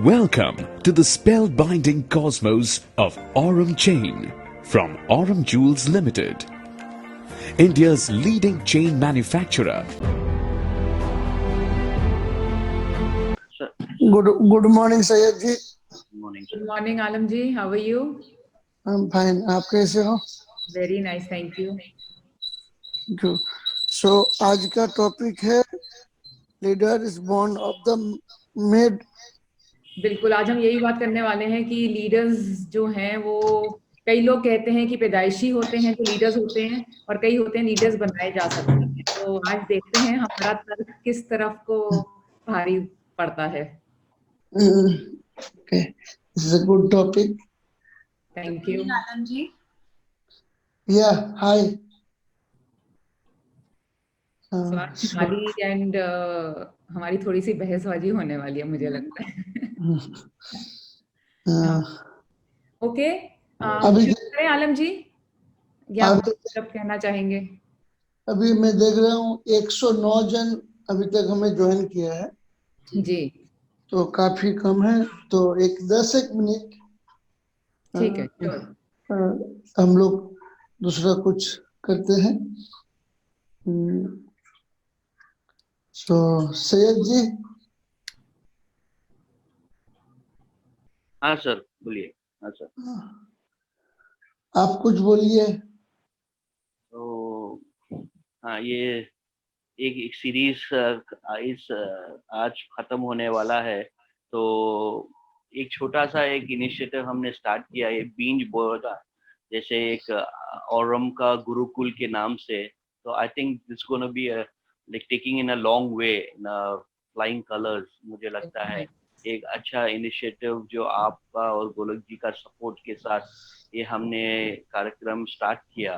Welcome to the spellbinding cosmos of Aurum Chain from Aurum Jewels Limited, India's leading chain manufacturer. Good morning, Sayed ji. Good morning, Alam ji. How are you? I'm fine. आप कैसे हो? Very nice, thank you. Good. So आज का topic है leader is born of the made. बिल्कुल, आज हम यही बात करने वाले हैं कि लीडर्स जो हैं वो कई लोग कहते हैं कि पैदाइशी होते हैं तो लीडर्स होते हैं और कई होते हैं लीडर्स बनाए जा सकते हैं। तो आज देखते हैं हमारा तर्क किस तरफ को भारी पड़ता है। Okay, this is a good topic. Thank you. Alam ji. Yeah, hi. So आज खाली एंड हमारी थोड़ी सी बहसबाजी होने वाली है, मुझे लगता है। ओके, अभी करें आलम जी, या आप सब कहना चाहेंगे? अभी मैं देख रहा हूँ 109 जन अभी तक हमें ज्वाइन किया है जी, तो काफी कम है। तो एक 10 मिनट ठीक है, हम लोग दूसरा कुछ करते हैं। तो सैयद जी। हाँ सर, बोलिए। हाँ सर, आप कुछ बोलिए। तो हाँ, ये एक सीरीज इस आज खत्म होने वाला है। तो एक छोटा सा एक इनिशिएटिव हमने स्टार्ट किया है, बींज बोर्ड, जैसे एक औरम का गुरुकुल के नाम से। तो I think this gonna be like taking in a long way in flying colours. मुझे लगता है एक अच्छा इनिशिएटिव जो आपका और गोलक जी का सपोर्ट के साथ ये हमने कार्यक्रम स्टार्ट किया,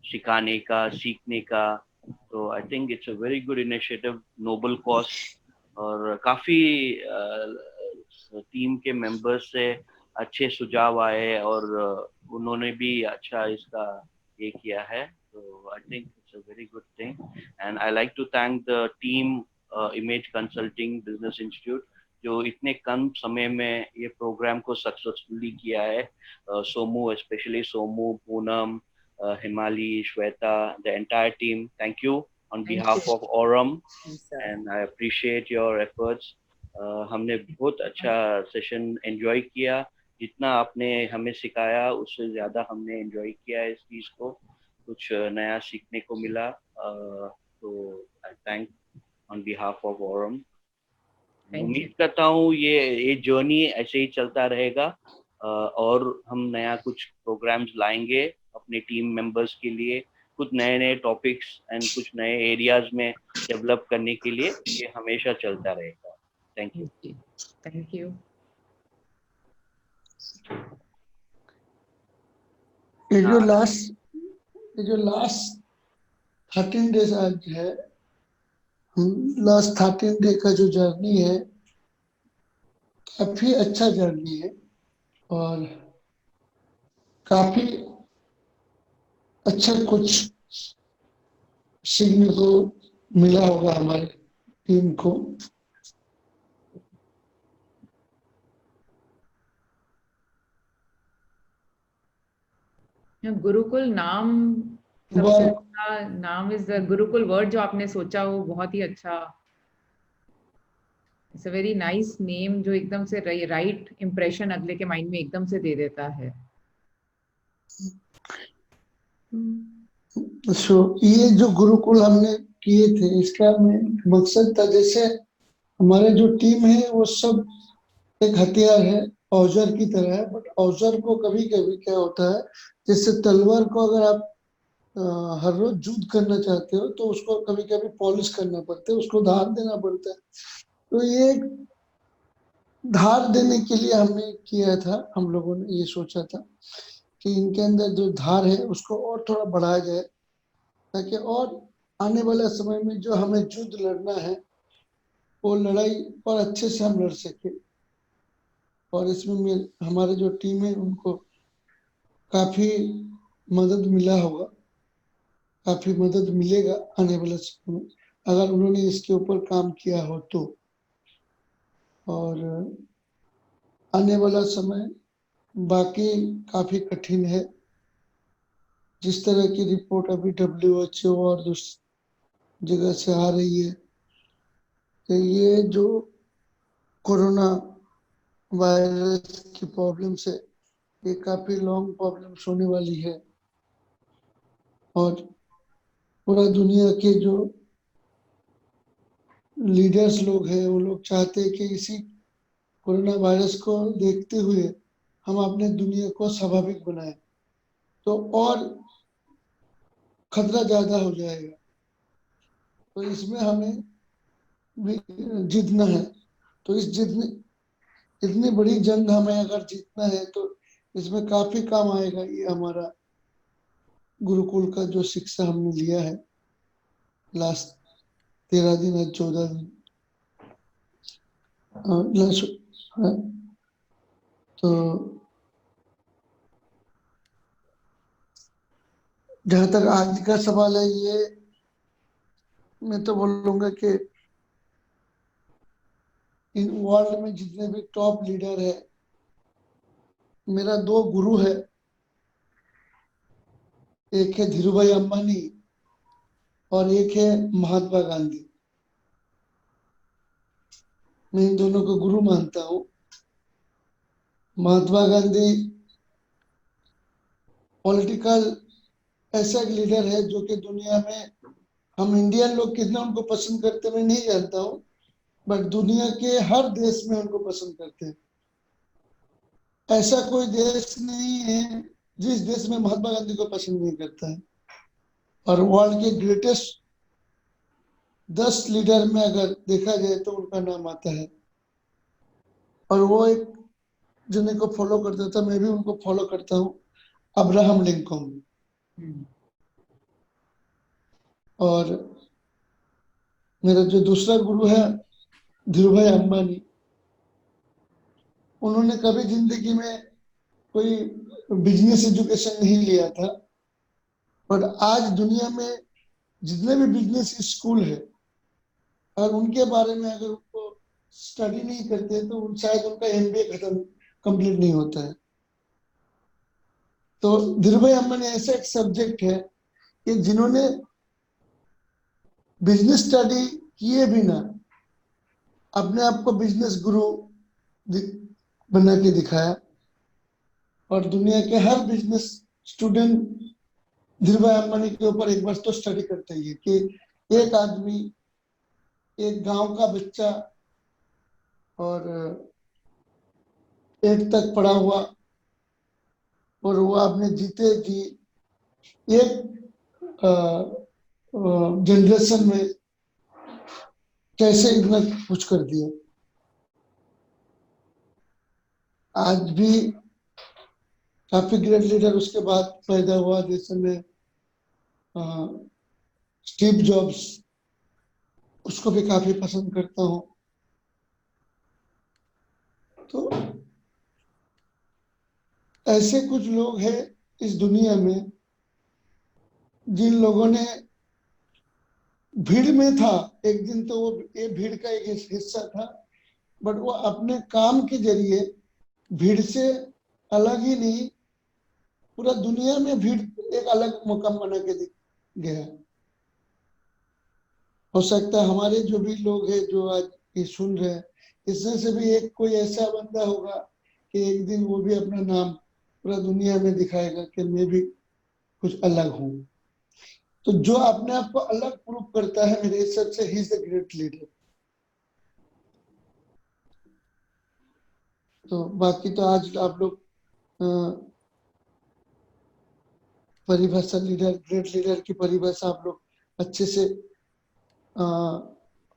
सिखाने का, सीखने का। तो I think it's a very good initiative, noble cause. और काफ़ी टीम के मेंबर्स से अच्छे सुझाव आए और उन्होंने भी अच्छा इसका ये किया है। तो I think it's a very good thing and I like to thank the team Image Consulting Business Institute जो इतने कम समय में ये प्रोग्राम को सक्सेसफुली किया है। Somu, specially Somu, Poonam, Himali, Shweta, the entire team, thank you on behalf of Aurum, and I appreciate your efforts. हमने बहुत अच्छा सेशन एंजॉय किया। जितना आपने हमें सिखाया उससे ज़्यादा हमने एंजॉय किया है इस चीज़ को, कुछ नया सीखने को मिला। तो आई thank on behalf of Aurum। उम्मीद करता हूँ ये जर्नी ऐसे ही चलता रहेगा और हम नया कुछ प्रोग्राम्स लाएंगे अपने टीम मेंबर्स के लिए, कुछ नए नए टॉपिक्स एंड कुछ नए एरियाज में डेवलप करने के लिए। ये हमेशा चलता रहेगा। Thank you. Thank you. ये जो लास्ट 13 डेज आज है, लास्ट 13 डे का जो जर्नी है काफी अच्छा जर्नी है और काफी अच्छा कुछ सीखने को मिला होगा हमारे टीम को। गुरुकुल नाम, सबसे अच्छा नाम इज गुरुकुल वर्ड जो आपने सोचा वो बहुत ही अच्छा, it's a very nice name जो एकदम से राइट इम्प्रेशन अगले के माइंड में एकदम से दे देता है। ये जो गुरुकुल हमने किए थे इसका मकसद था, जैसे हमारे जो टीम है वो सब एक हथियार है, औजार की तरह है। बट औजार को कभी कभी क्या होता है, जैसे तलवार को अगर आप हर रोज युद्ध करना चाहते हो तो उसको कभी कभी पॉलिश करना पड़ता है, उसको धार देना पड़ता है। तो ये धार देने के लिए हमने किया था, हम लोगों ने ये सोचा था कि इनके अंदर जो धार है उसको और थोड़ा बढ़ाया जाए ताकि और आने वाले समय में जो हमें युद्ध लड़ना है वो लड़ाई और अच्छे से हम लड़ सके। और इसमें हमारे जो टीम है उनको काफी मदद मिला होगा, काफी मदद मिलेगा आने वाले समय में अगर उन्होंने इसके ऊपर काम किया हो तो। और आने वाला समय बाकी काफी कठिन है। जिस तरह की रिपोर्ट अभी WHO और दूसरी जगह से आ रही है कि ये जो कोरोना वायरस की प्रॉब्लम से ये काफी लॉन्ग प्रॉब्लम्स होने वाली है, और पूरा दुनिया के जो लीडर्स लोग हैं वो लोग चाहते हैं कि इसी कोरोना वायरस को देखते हुए हम अपने दुनिया को स्वाभाविक बनाए, तो और खतरा ज्यादा हो जाएगा। तो इसमें हमें भी जीतना है। तो इस जीतने इतनी बड़ी जंग हमें अगर जीतना है तो इसमें काफी काम आएगा ये हमारा गुरुकुल का जो शिक्षा हमने लिया है लास्ट 13 दिन या 14 दिन। हाँ, तो जहां तक आज का सवाल है, ये मैं तो बोलूंगा कि इन वर्ल्ड में जितने भी टॉप लीडर है, मेरा 2 गुरु है। एक है धीरूभाई अंबानी और एक है महात्मा गांधी। मैं इन दोनों को गुरु मानता हूँ। महात्मा गांधी पॉलिटिकल ऐसा एक लीडर है जो कि दुनिया में हम इंडियन लोग कितना उनको पसंद करते मैं नहीं जानता हूँ, बट दुनिया के हर देश में उनको पसंद करते हैं। ऐसा कोई देश नहीं है जिस देश में महात्मा गांधी को पसंद नहीं करता है। और वर्ल्ड के ग्रेटेस्ट 10 लीडर में अगर देखा जाए तो उनका नाम आता है। और वो एक जिन्हें को फॉलो करता था, मैं भी उनको फॉलो करता हूँ, अब्राहम लिंकन। और मेरा जो दूसरा गुरु है धीरूभाई अंबानी। उन्होंने कभी जिंदगी में कोई बिजनेस एजुकेशन नहीं लिया था, पर आज दुनिया में जितने भी बिजनेस स्कूल है, और उनके बारे में अगर उनको स्टडी नहीं करते तो शायद उनका MBA खत्म कंप्लीट नहीं होता है। तो धीरूभाई अंबानी ऐसा एक सब्जेक्ट है कि जिन्होंने बिजनेस स्टडी किए बिना अपने आप को बिजनेस गुरु बना के दिखाया। और दुनिया के हर बिजनेस स्टूडेंट धीरूभाई अंबानी के ऊपर एक बार तो स्टडी करते ही है कि एक आदमी, एक गांव का बच्चा और 8 तक पढ़ा हुआ, और वो आपने जीते जी एक जनरेशन में कैसे इतना कुछ कर दिया। आज भी काफी ग्रेट लीडर उसके बाद पैदा हुआ, जैसे में स्टीव जॉब्स, उसको भी काफी पसंद करता हूँ। तो ऐसे कुछ लोग हैं इस दुनिया में जिन लोगों ने भीड़ में था एक दिन, तो वो ये भीड़ का एक हिस्सा था, बट वो अपने काम के जरिए भीड़ से अलग ही नहीं, पूरा दुनिया में भीड़ एक अलग मुकाम बना के गया। हो सकता है हमारे जो भी लोग हैं जो आज ये सुन रहे हैं, इसमें से भी एक कोई ऐसा बंदा होगा कि एक दिन वो भी अपना नाम पूरा दुनिया में दिखाएगा कि मैं भी कुछ अलग हूँ। तो जो अपने आप को अलग प्रूव करता है, मेरे हिसाब से he is the great leader. तो बाकी तो आज आप लोग परिभाषा लीडर, ग्रेट लीडर की परिभाषा आप लोग अच्छे से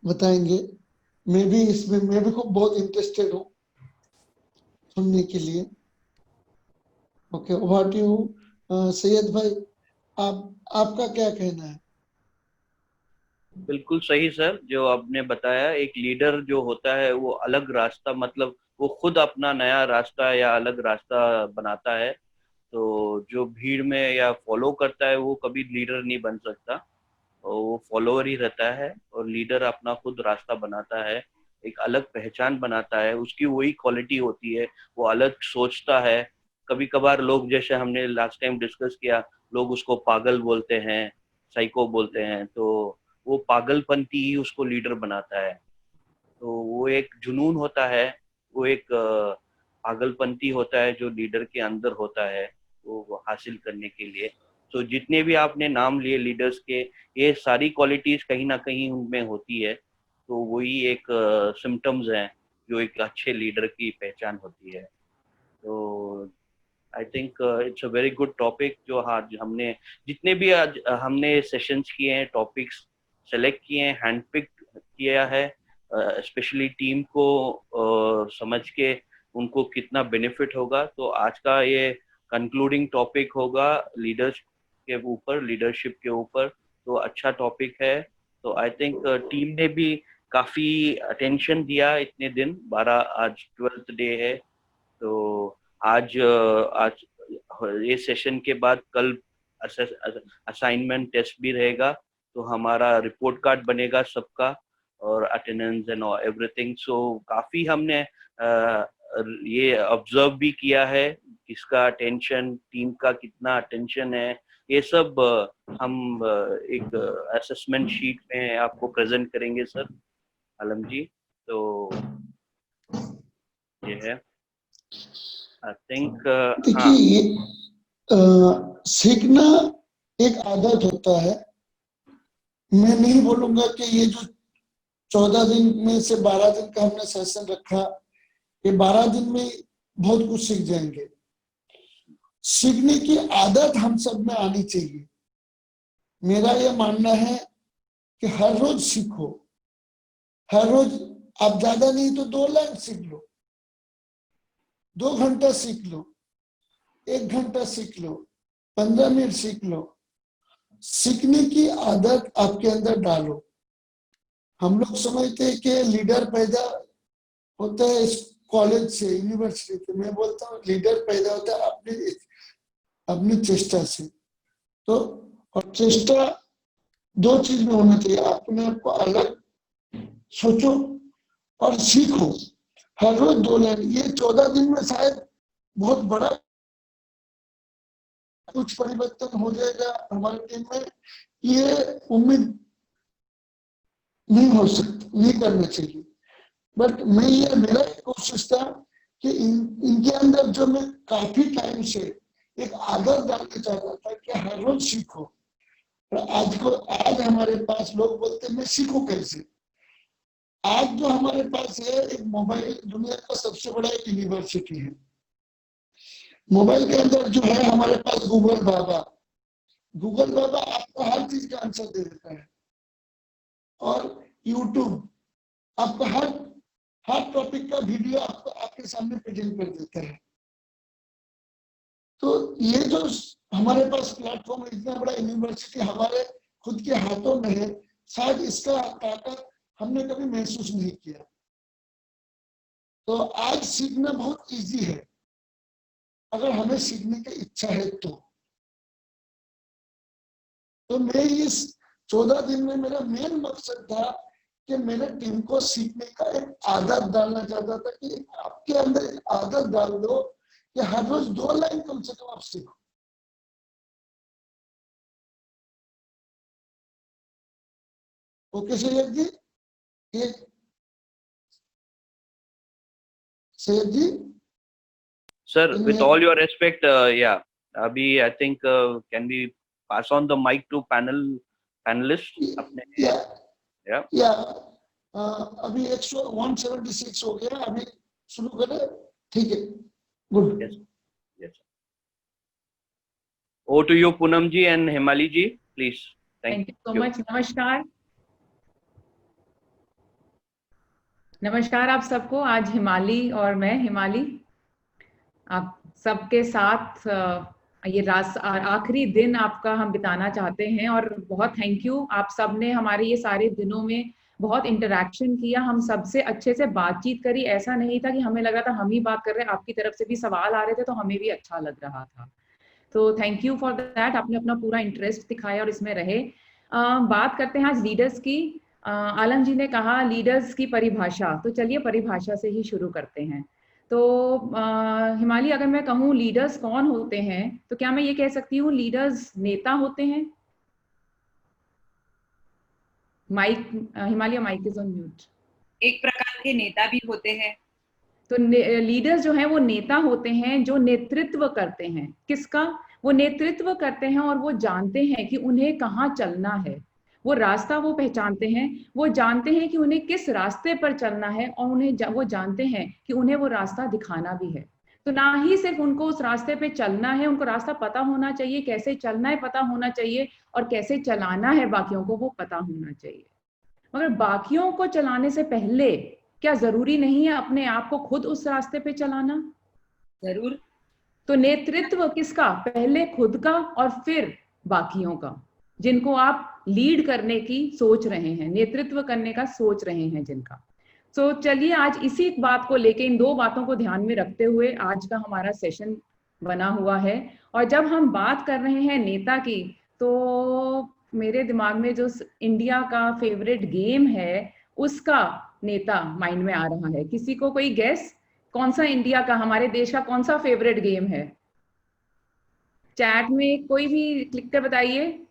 बताएंगे। मैं भी इसमें मैं भी खूब बहुत इंटरेस्टेड हूँ सुनने के लिए। Okay, over to you Syed भाई, आपका क्या कहना है? बिल्कुल सही सर, जो आपने बताया, एक लीडर जो होता है वो अलग रास्ता, मतलब वो खुद अपना नया रास्ता या अलग रास्ता बनाता है। तो जो भीड़ में या फॉलो करता है वो कभी लीडर नहीं बन सकता, और वो फॉलोअर ही रहता है, और लीडर अपना खुद रास्ता बनाता है। एक अलग पहचान बनाता है, उसकी वही क्वालिटी होती है, वो अलग सोचता है। कभी कभार लोग, जैसे हमने लास्ट टाइम डिस्कस किया, लोग उसको पागल बोलते हैं, साइको बोलते हैं, तो वो पागलपंती ही उसको लीडर बनाता है। तो वो एक जुनून होता है, वो एक पागलपंती होता है जो लीडर के अंदर होता है, वो हासिल करने के लिए। तो जितने भी आपने नाम लिए लीडर्स के, ये सारी क्वालिटीज कहीं ना कहीं उनमें होती है। तो वही एक सिम्टम्स हैं जो एक अच्छे लीडर की पहचान होती है। तो I think it's a very good topic जो आज हमने, जितने भी आज हमने सेशंस किए हैं, टॉपिक्स सेलेक्ट किए हैं, हैंड पिक किया है, स्पेशली टीम को समझ के उनको कितना बेनिफिट होगा। तो आज का ये कंक्लूडिंग टॉपिक होगा लीडर्स के ऊपर, लीडरशिप के ऊपर। तो अच्छा टॉपिक है। तो आई थिंक टीम ने भी काफी अटेंशन दिया इतने दिन, 12 आज 12th डे है। तो आज ये सेशन के बाद कल असाइनमेंट टेस्ट भी रहेगा, तो हमारा रिपोर्ट कार्ड बनेगा सबका, और अटेंडेंस एंड एवरीथिंग। सो काफी हमने ये ऑब्जर्व भी किया है, किसका अटेंशन, टीम का कितना अटेंशन है, ये सब हम एक असेसमेंट शीट में आपको प्रेजेंट करेंगे सर आलम जी। तो ये है आई थिंक। देखिए ये सीखना एक आदत होता है। मैं नहीं बोलूंगा कि ये जो 14 दिन में से 12 दिन का हमने सेशन रखा, ये 12 दिन में बहुत कुछ सीख जाएंगे। सीखने की आदत हम सब में आनी चाहिए। मेरा ये मानना है कि हर रोज सीखो, हर रोज। आप ज्यादा नहीं तो 2 लाइन सीख लो, 2 घंटा सीख लो, 1 घंटा सीख लो, 15 मिनट सीख लो। सीखने की आदत आपके अंदर डालो। हम लोग समझते हैं कि लीडर पैदा होता है इस कॉलेज से, यूनिवर्सिटी से। मैं बोलता हूँ लीडर पैदा होता है अपनी चेष्टा से। तो और चेष्टा 2 चीज में होना चाहिए। अपने आप को अलग सोचो और सीखो। हर रोज 2 लाइन। ये 14 दिन में शायद बहुत बड़ा कुछ परिवर्तन हो जाएगा हमारी टीम में, ये उम्मीद नहीं हो सकती, नहीं करना चाहिए। बट मेरा कोशिश था कि इनके अंदर जो मैं काफी टाइम से एक आदत डालना चाहता था कि हर रोज सीखो। आज हमारे पास लोग बोलते हैं मैं सीखूं कैसे। आज जो हमारे पास है एक मोबाइल, दुनिया का सबसे बड़ा एक यूनिवर्सिटी है। मोबाइल के अंदर जो है हमारे पास गूगल बाबा आपको हर चीज का आंसर दे देता है। और यूट्यूब आपको हर टॉपिक का वीडियो आपको आपके सामने प्रेजेंट कर देता है। तो ये जो हमारे पास प्लेटफॉर्म है, इतना बड़ा यूनिवर्सिटी हमारे खुद के हाथों में है, शायद इसका ताकत हमने कभी महसूस नहीं किया। तो आज सीखना बहुत इजी है अगर हमें सीखने की इच्छा है तो मैं इस 14 दिन में मेरा मेन मकसद था कि मेरे टीम को सीखने का एक आदत डालना चाहता था कि आपके अंदर एक आदत डाल दो कि हर रोज 2 लाइन कम से कम आप सीखो। ओके सैयद जी, ये सैयद जी sir, with all your respect, yeah, अभी I think can we pass on the mic to panelists अपने? या अभी 176 हो गया, अभी शुरू करें? ठीक है, good. Yes. Over to you, Poonam ji and Himali ji, please. Thank you so much. नमस्कार आप सबको। आज हिमाली और मैं हिमाली आप सबके साथ ये आखिरी दिन आपका हम बिताना चाहते हैं, और बहुत थैंक यू। आप सब ने हमारे ये सारे दिनों में बहुत इंटरेक्शन किया, हम सबसे अच्छे से बातचीत करी। ऐसा नहीं था कि हमें लगा था हम ही बात कर रहे हैं, आपकी तरफ से भी सवाल आ रहे थे तो हमें भी अच्छा लग रहा था। तो थैंक यू फॉर दैट। आपने अपना पूरा इंटरेस्ट दिखाया और इसमें रहे। बात करते हैं आज लीडर्स की। आलम जी ने कहा लीडर्स की परिभाषा, तो चलिए परिभाषा से ही शुरू करते हैं। तो हिमाली, अगर मैं कहूँ लीडर्स कौन होते हैं, तो क्या मैं ये कह सकती हूँ लीडर्स नेता होते हैं? Mike, Himalaya mike is on mute. एक प्रकार के नेता भी होते हैं। तो लीडर्स जो हैं वो नेता होते हैं जो नेतृत्व करते हैं। किसका? वो नेतृत्व करते हैं और वो जानते हैं कि उन्हें कहाँ चलना है, वो रास्ता वो पहचानते हैं, वो जानते हैं कि उन्हें किस रास्ते पर चलना है, और वो जानते हैं कि उन्हें वो रास्ता दिखाना भी है। तो ना ही सिर्फ उनको उस रास्ते पे चलना है, उनको रास्ता पता होना चाहिए, कैसे चलना है पता होना चाहिए, और कैसे चलाना है बाकियों को वो पता होना चाहिए। मगर बाकियों को चलाने से पहले क्या जरूरी नहीं है अपने आप को खुद उस रास्ते पे चलाना? जरूर। तो नेतृत्व किसका? पहले खुद का और फिर बाकियों का, जिनको आप लीड करने की सोच रहे हैं, नेतृत्व करने का सोच रहे हैं जिनका। तो चलिए आज इसी बात को लेके, इन दो बातों को ध्यान में रखते हुए आज का हमारा सेशन बना हुआ है। और जब हम बात कर रहे हैं नेता की, तो मेरे दिमाग में जो इंडिया का फेवरेट गेम है उसका नेता माइंड में आ रहा है। किसी को कोई गेस? कौन सा इंडिया का, हमारे देश का कौन सा फेवरेट गेम है? चैट में कोई भी क्लिक कर बताइए।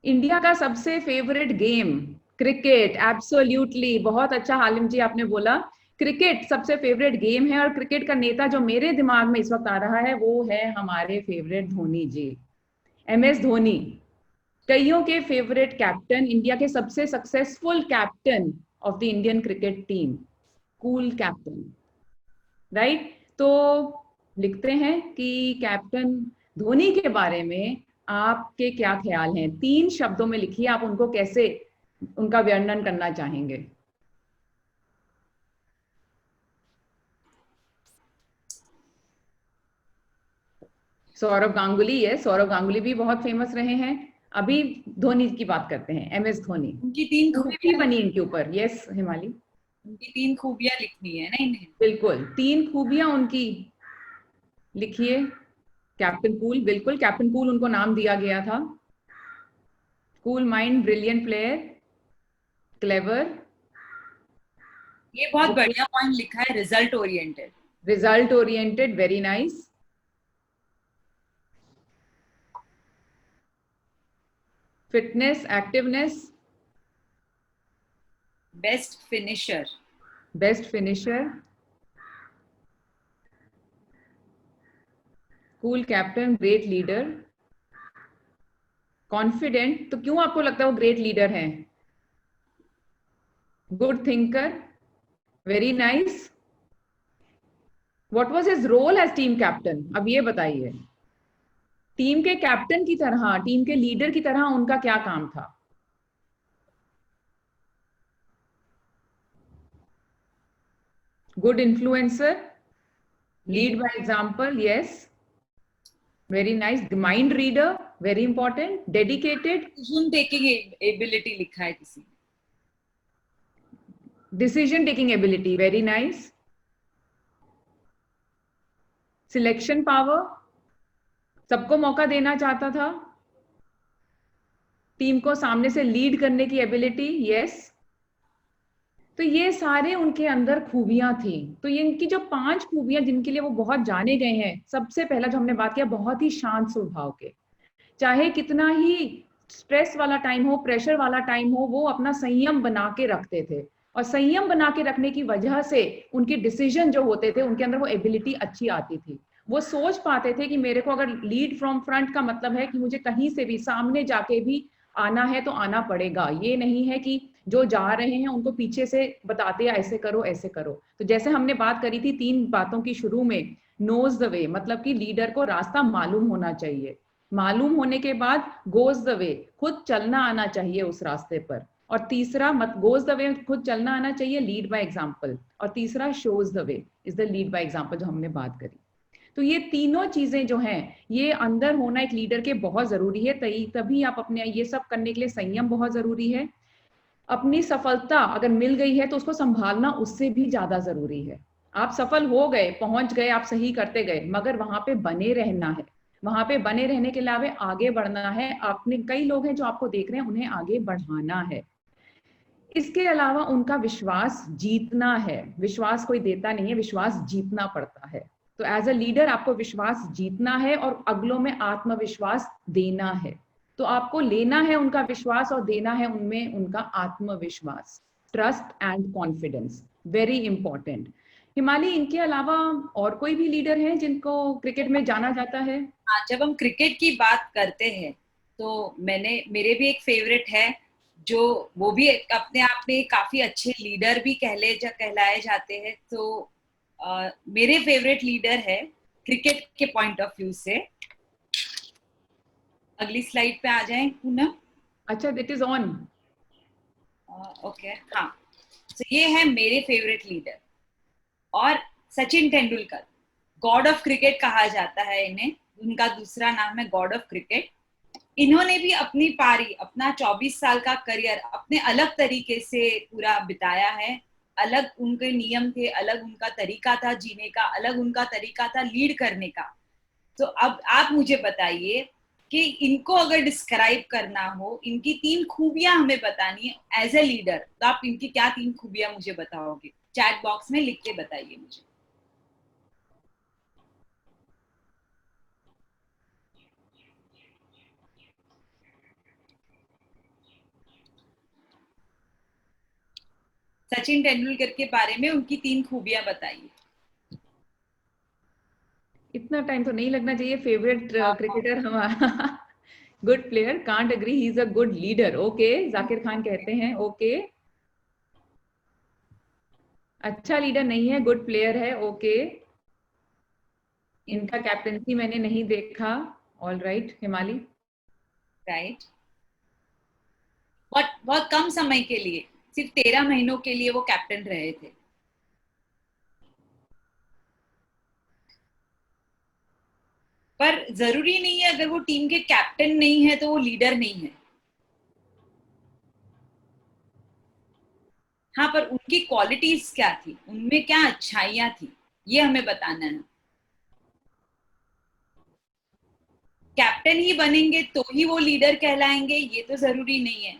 इंडिया का सबसे फेवरेट गेम क्रिकेट। एब्सोल्युटली, बहुत अच्छा हालिम जी आपने बोला, क्रिकेट सबसे फेवरेट गेम है। और क्रिकेट का नेता जो मेरे दिमाग में इस वक्त आ रहा है वो है हमारे फेवरेट धोनी जी, MS धोनी। कईयों के फेवरेट कैप्टन, इंडिया के सबसे successful captain of the Indian cricket team, cool captain, right? तो लिखते हैं कि कैप्टन धोनी के बारे में आपके क्या ख्याल हैं? 3 शब्दों में लिखिए, आप उनको कैसे, उनका वर्णन करना चाहेंगे? सौरव गांगुली है, सौरव गांगुली भी बहुत फेमस रहे हैं। अभी धोनी की बात करते हैं, MS धोनी। उनकी 3 खूबियां बनी इनके ऊपर। यस हिमाली, उनकी 3 खूबियां लिखनी है ना इन्हें। बिल्कुल 3 खूबियां उनकी लिखिए। कैप्टन कूल, बिल्कुल कैप्टन कूल उनको नाम दिया गया था। Cool mind, brilliant player, clever. ये बहुत बढ़िया पॉइंट लिखा है, result oriented. Result oriented, very nice. Fitness, activeness. Best finisher. Best finisher. Cool captain, great leader. Confident, तो क्यों आपको लगता है वो ग्रेट लीडर हैं? Good thinker, very nice. What was his role as team captain? अब ये बताइए, टीम के कैप्टन की तरह, टीम के लीडर की तरह उनका क्या काम था? Good influencer, lead by example, yes, very nice. Mind reader, very important. Dedicated, decision taking ability लिखा है किसी ने। Decision taking ability, very nice. Selection power, सबको मौका देना चाहता था। टीम को सामने से लीड करने की एबिलिटी, यस। तो ये सारे उनके अंदर खूबियां थी। तो ये इनकी जो 5 खूबियां जिनके लिए वो बहुत जाने गए हैं, सबसे पहला जो हमने बात किया, बहुत ही शांत स्वभाव के। चाहे कितना ही स्ट्रेस वाला टाइम हो, प्रेशर वाला टाइम हो, वो अपना संयम बना के रखते थे। और संयम बना के रखने की वजह से उनके डिसीजन जो होते थे, उनके अंदर वो एबिलिटी अच्छी आती थी। वो सोच पाते थे कि मेरे को अगर लीड फ्रॉम फ्रंट का मतलब है कि मुझे कहीं से भी सामने जाके भी आना है तो आना पड़ेगा। ये नहीं है कि जो जा रहे हैं उनको पीछे से बताते ऐसे करो ऐसे करो। तो जैसे हमने बात करी थी 3 बातों की शुरू में, नोज द वे, मतलब कि लीडर को रास्ता मालूम होना चाहिए। मालूम होने के बाद गोज द वे, खुद चलना आना चाहिए उस रास्ते पर। और तीसरा, मत गोज द वे, खुद चलना आना चाहिए, लीड बाय एग्जांपल। और तीसरा, shows the way is the lead by example, जो हमने बात करी। तो ये तीनों चीजें जो हैं, ये अंदर होना एक लीडर के बहुत जरूरी है। तभी आप अपने ये सब करने के लिए संयम बहुत जरूरी है। अपनी सफलता अगर मिल गई है तो उसको संभालना उससे भी ज्यादा जरूरी है। आप सफल हो गए, पहुंच गए, आप सही करते गए, मगर वहां पे बने रहना है। वहां पे बने रहने के अलावा आगे बढ़ना है। आपने कई लोग हैं जो आपको देख रहे हैं, उन्हें आगे बढ़ाना है। इसके अलावा उनका विश्वास जीतना है। विश्वास कोई देता नहीं है, विश्वास जीतना पड़ता है। तो एज अ लीडर आपको विश्वास जीतना है और अगलों में आत्मविश्वास देना है। तो आपको लेना है उनका विश्वास और देना है उनमें उनका आत्मविश्वास, trust and confidence, very important. हिमाली, इनके अलावा और कोई भी लीडर हैं जिनको क्रिकेट में जाना जाता है? हाँ, जब हम क्रिकेट की बात करते हैं तो मेरे भी एक फेवरेट है, जो वो भी अपने आप में काफी अच्छे लीडर भी कहलाए जाते हैं। तो मेरे फेवरेट लीडर है क्रिकेट के पॉइंट ऑफ व्यू से। अगली स्लाइड पे आ जाएं पूनम। अच्छा, इट इज ऑन। ओके, हाँ, तो ये है मेरे फेवरेट लीडर। और Sachin Tendulkar, God of cricket कहा जाता है इन्हें, उनका दूसरा नाम है गॉड ऑफ क्रिकेट। इन्होंने भी अपनी पारी, अपना 24 साल का करियर अपने अलग तरीके से पूरा बिताया है। अलग उनके नियम थे, अलग उनका तरीका था जीने का, अलग उनका तरीका था लीड करने का। तो अब आप मुझे बताइए कि इनको अगर डिस्क्राइब करना हो, इनकी 3 खूबियां हमें बतानी है एज ए लीडर, तो आप इनकी क्या 3 खूबियां मुझे बताओगे? चैट बॉक्स में लिख के बताइए मुझे। सचिन तेंदुलकर के बारे में उनकी 3 खूबियां बताइए। इतना टाइम तो नहीं लगना चाहिए। फेवरेट क्रिकेटर हमारा good player, can't agree, he is a good leader. Okay, Zakir Khan कहते हैं ओके। अच्छा लीडर नहीं है, गुड प्लेयर है। ओके, इनका कैप्टनसी मैंने नहीं देखा। ऑल राइट हिमाली। राइट, बहुत कम समय के लिए, सिर्फ 13 महीनों के लिए वो कैप्टन रहे थे। पर जरूरी नहीं है अगर वो टीम के कैप्टन नहीं है तो वो लीडर नहीं है। हाँ, पर उनकी क्वालिटीज क्या थी, उनमें क्या अच्छाइयां थी, ये हमें बताना है। कैप्टन ही बनेंगे तो ही वो लीडर कहलाएंगे, ये तो जरूरी नहीं है।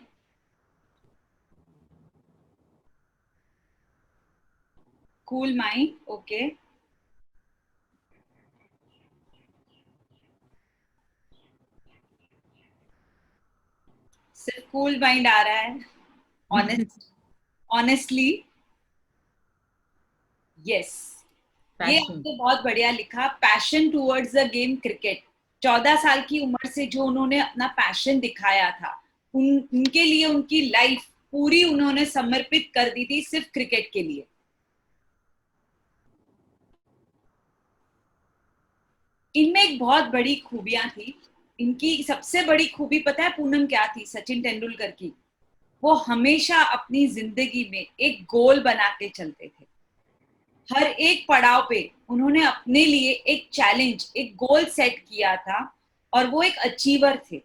Cool mind, okay. सिर्फ कूल माइंड आ रहा है। ऑनेस्टली, यस, ये आपने बहुत बढ़िया लिखा। Passion towards the game cricket. 14 साल की उम्र से जो उन्होंने अपना पैशन दिखाया था, उनके लिए उनकी लाइफ पूरी उन्होंने समर्पित कर दी थी सिर्फ क्रिकेट के लिए। इनमें एक बहुत बड़ी खूबियां थी। इनकी सबसे बड़ी खूबी पता है पूनम क्या थी सचिन तेंदुलकर की? वो हमेशा अपनी जिंदगी में एक गोल बना के चलते थे। हर एक पड़ाव पे उन्होंने अपने लिए एक चैलेंज, एक गोल सेट किया था, और वो एक अचीवर थे।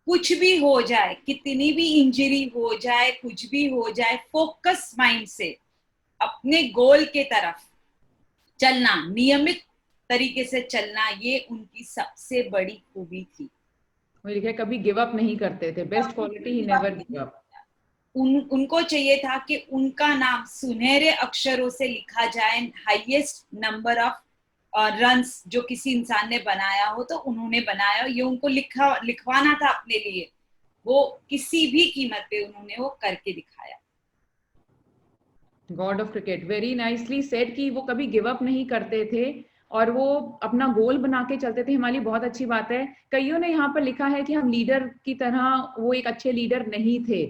कुछ भी हो जाए, कितनी भी इंजरी हो जाए, कुछ भी हो जाए, फोकस माइंड से अपने गोल के तरफ चलना, नियमित तरीके से चलना, ये उनकी सबसे बड़ी खूबी थी। लिखा कभी गिव अप नहीं करते थे। Best quality, he never give up. उनको चाहिए था कि उनका नाम सुनहरे अक्षरों से लिखा जाए, हाईएस्ट नंबर ऑफ रन्स जो किसी इंसान ने बनाया हो तो उन्होंने बनाया। ये उनको लिखवाना था अपने लिए, वो किसी भी कीमत पे उन्होंने वो करके दिखाया। God of cricket, very nicely said कि वो कभी गिव अप नहीं करते थे और वो अपना गोल बना के चलते थे। हमारी बहुत अच्छी बात है। कईयों ने यहाँ पर लिखा है कि हम लीडर की तरह वो एक अच्छे लीडर नहीं थे।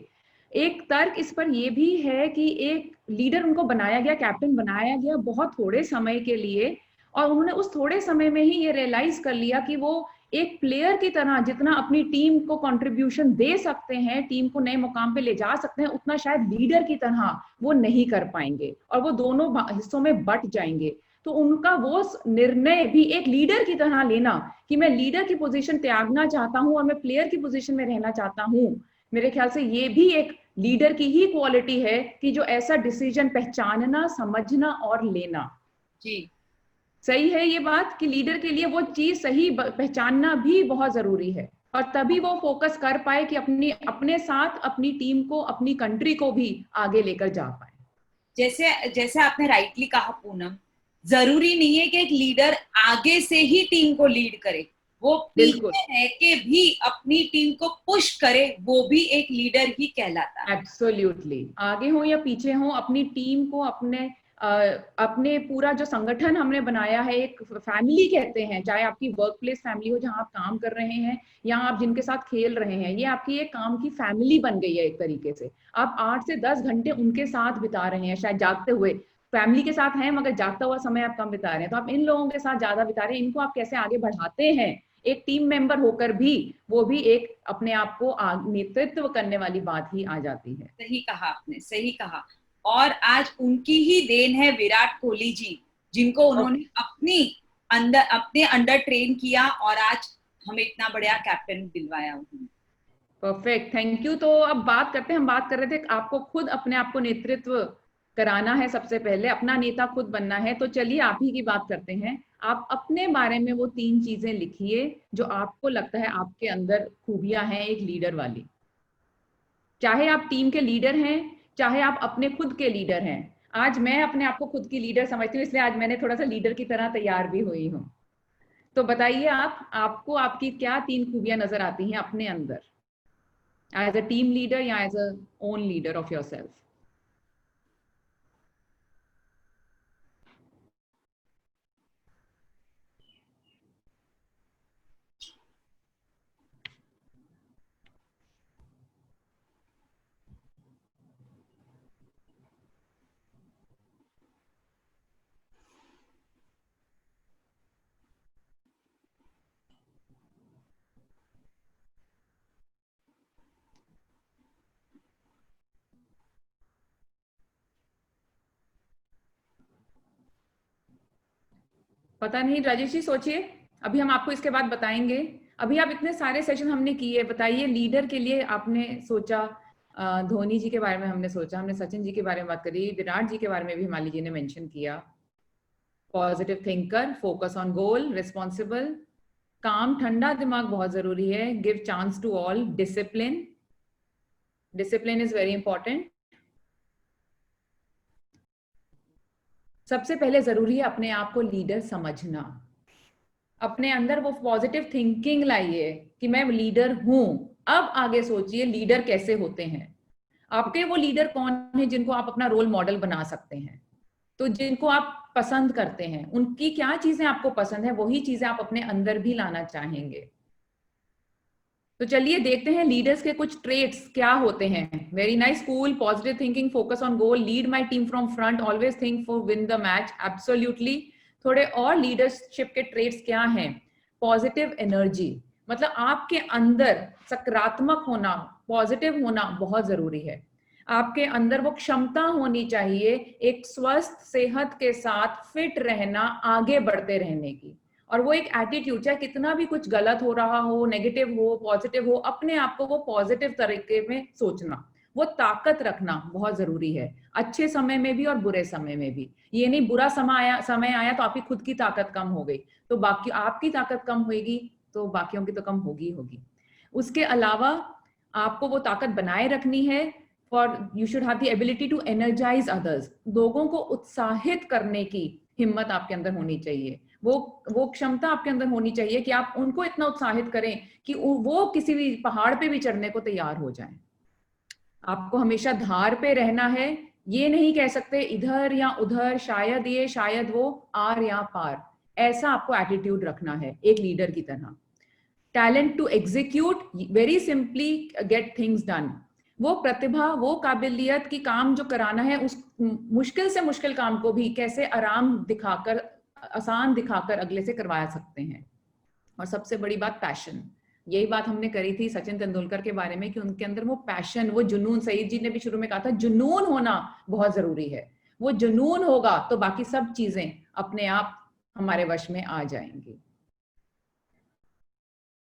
एक तर्क इस पर ये भी है कि एक लीडर उनको बनाया गया, कैप्टन बनाया गया बहुत थोड़े समय के लिए, और उन्होंने उस थोड़े समय में ही ये रियलाइज कर लिया कि वो एक प्लेयर की तरह जितना अपनी टीम को कंट्रीब्यूशन दे सकते हैं, टीम को नए मुकाम पे ले जा सकते हैं, उतना शायद लीडर की तरह वो नहीं कर पाएंगे और वो दोनों हिस्सों में बट जाएंगे। तो उनका वो निर्णय भी एक लीडर की तरह लेना कि मैं लीडर की पोजीशन त्यागना चाहता हूं और मैं प्लेयर की पोजीशन में रहना चाहता हूं, मेरे ख्याल से ये भी एक लीडर की ही क्वालिटी है कि जो ऐसा डिसीजन पहचानना, समझना और लेना। जी, सही है ये बात कि लीडर के लिए वो चीज सही पहचानना भी बहुत जरूरी है और तभी वो फोकस कर पाए कि अपने साथ अपनी टीम को, अपनी कंट्री को भी आगे लेकर जा पाए। जैसे जैसे आपने राइटली कहा पूनम, जरूरी नहीं है कि एक लीडर आगे से ही टीम को लीड करे, वो बिल्कुल, पीछे रह के भी अपनी टीम को पुश करे, वो भी एक लीडर ही कहलाता है। एब्सोल्युटली, आगे हो या पीछे हो, अपनी टीम को, अपने पूरा जो संगठन हमने बनाया है, एक फैमिली कहते हैं, चाहे आपकी वर्क प्लेस फैमिली हो जहां आप काम कर रहे हैं या आप जिनके साथ खेल रहे हैं, ये आपकी एक काम की फैमिली बन गई है एक तरीके से। आप 8 से 10 घंटे उनके साथ बिता रहे हैं, शायद जागते हुए, फैमिली के साथ हैं मगर जागता हुआ समय आप कम बिता रहे हैं, तो आप इन लोगों के साथ ज्यादा बिता रहे हैं। इनको आप कैसे आगे बढ़ाते हैं, एक टीम मेंबर होकर भी, वो भी एक अपने आप को नेतृत्व करने वाली बात ही आ जाती है। सही कहा आपने, सही कहा। और आज उनकी ही देन है विराट कोहली जी, जिनको उन्होंने अपने अंडर ट्रेन किया और आज हमें इतना बढ़िया कैप्टन दिलवाया उन्होंने। Perfect, thank you. तो अब बात करते हैं, हम बात कर रहे थे आपको खुद अपने आप को नेतृत्व कराना है, सबसे पहले अपना नेता खुद बनना है, तो चलिए आप ही की बात करते हैं। आप अपने बारे में वो 3 चीजें लिखिए जो आपको लगता है आपके अंदर खूबियां हैं एक लीडर वाली। चाहे आप टीम के लीडर हैं, चाहे आप अपने खुद के लीडर हैं। आज मैं अपने आप को खुद की लीडर समझती हूँ, इसलिए आज मैंने थोड़ा सा लीडर की तरह तैयार भी हुई हूँ। तो बताइए आपको आपकी क्या 3 खूबियां नजर आती हैं अपने अंदर, एज अ टीम लीडर या as a own leader of yourself? पता नहीं, राजेश जी सोचिए, अभी हम आपको इसके बाद बताएंगे। अभी आप इतने सारे सेशन हमने किए, बताइए लीडर के लिए आपने सोचा, धोनी जी के बारे में हमने सोचा, हमने सचिन जी के बारे में बात करी, विराट जी के बारे में भी हिमाली जी ने मेंशन किया। Positive thinker, focus on goal, responsible, calm, ठंडा दिमाग बहुत जरूरी है, give chance to all, discipline, discipline is very important. सबसे पहले जरूरी है अपने आप को लीडर समझना, अपने अंदर वो पॉजिटिव थिंकिंग लाइए कि मैं लीडर हूं। अब आगे सोचिए लीडर कैसे होते हैं, आपके वो लीडर कौन है जिनको आप अपना रोल मॉडल बना सकते हैं, तो जिनको आप पसंद करते हैं, उनकी क्या चीजें आपको पसंद है, वही चीजें आप अपने अंदर भी लाना चाहेंगे। तो चलिए देखते हैं लीडर्स के कुछ ट्रेट्स क्या होते हैं। Very nice, cool, positive thinking, focus on goal, lead my team from front, always think for win the match, absolutely. थोड़े और लीडरशिप के ट्रेट्स क्या हैं? पॉजिटिव एनर्जी, मतलब आपके अंदर सकारात्मक होना, पॉजिटिव होना बहुत जरूरी है। आपके अंदर वो क्षमता होनी चाहिए एक स्वस्थ सेहत के साथ फिट रहना, आगे बढ़ते रहने की। और वो एक एटीट्यूड, चाहे कितना भी कुछ गलत हो रहा हो, नेगेटिव हो, पॉजिटिव हो, अपने आप को वो पॉजिटिव तरीके में सोचना, वो ताकत रखना बहुत जरूरी है, अच्छे समय में भी और बुरे समय में भी। ये नहीं बुरा समय आया तो आपकी खुद की ताकत कम हो गई, तो बाकी आपकी ताकत कम होगी तो बाकियों की तो कम होगी होगी। उसके अलावा आपको वो ताकत बनाए रखनी है, for you should have the ability to energise others, लोगों को उत्साहित करने की हिम्मत आपके अंदर होनी चाहिए, वो क्षमता आपके अंदर होनी चाहिए कि आप उनको इतना उत्साहित करें कि वो किसी भी पहाड़ पे भी चढ़ने को तैयार हो जाएं। आपको हमेशा धार पे रहना है, ये नहीं कह सकते इधर या उधर, शायद ये शायद वो, आर या पार, ऐसा आपको एटीट्यूड रखना है एक लीडर की तरह। Talent to execute, very simply get things done, वो प्रतिभा, वो काबिलियत की काम जो कराना है, उस मुश्किल से मुश्किल काम को भी कैसे आराम दिखाकर, आसान दिखाकर अगले से करवा सकते हैं। और सबसे बड़ी बात पैशन, यही बात हमने करी थी सचिन तेंदुलकर के बारे में कि उनके अंदर वो पैशन, वो जुनून, सईद जी ने भी शुरू में कहा था जुनून होना बहुत जरूरी है। वो जुनून होगा तो बाकी सब चीजें अपने आप हमारे वश में आ जाएंगी।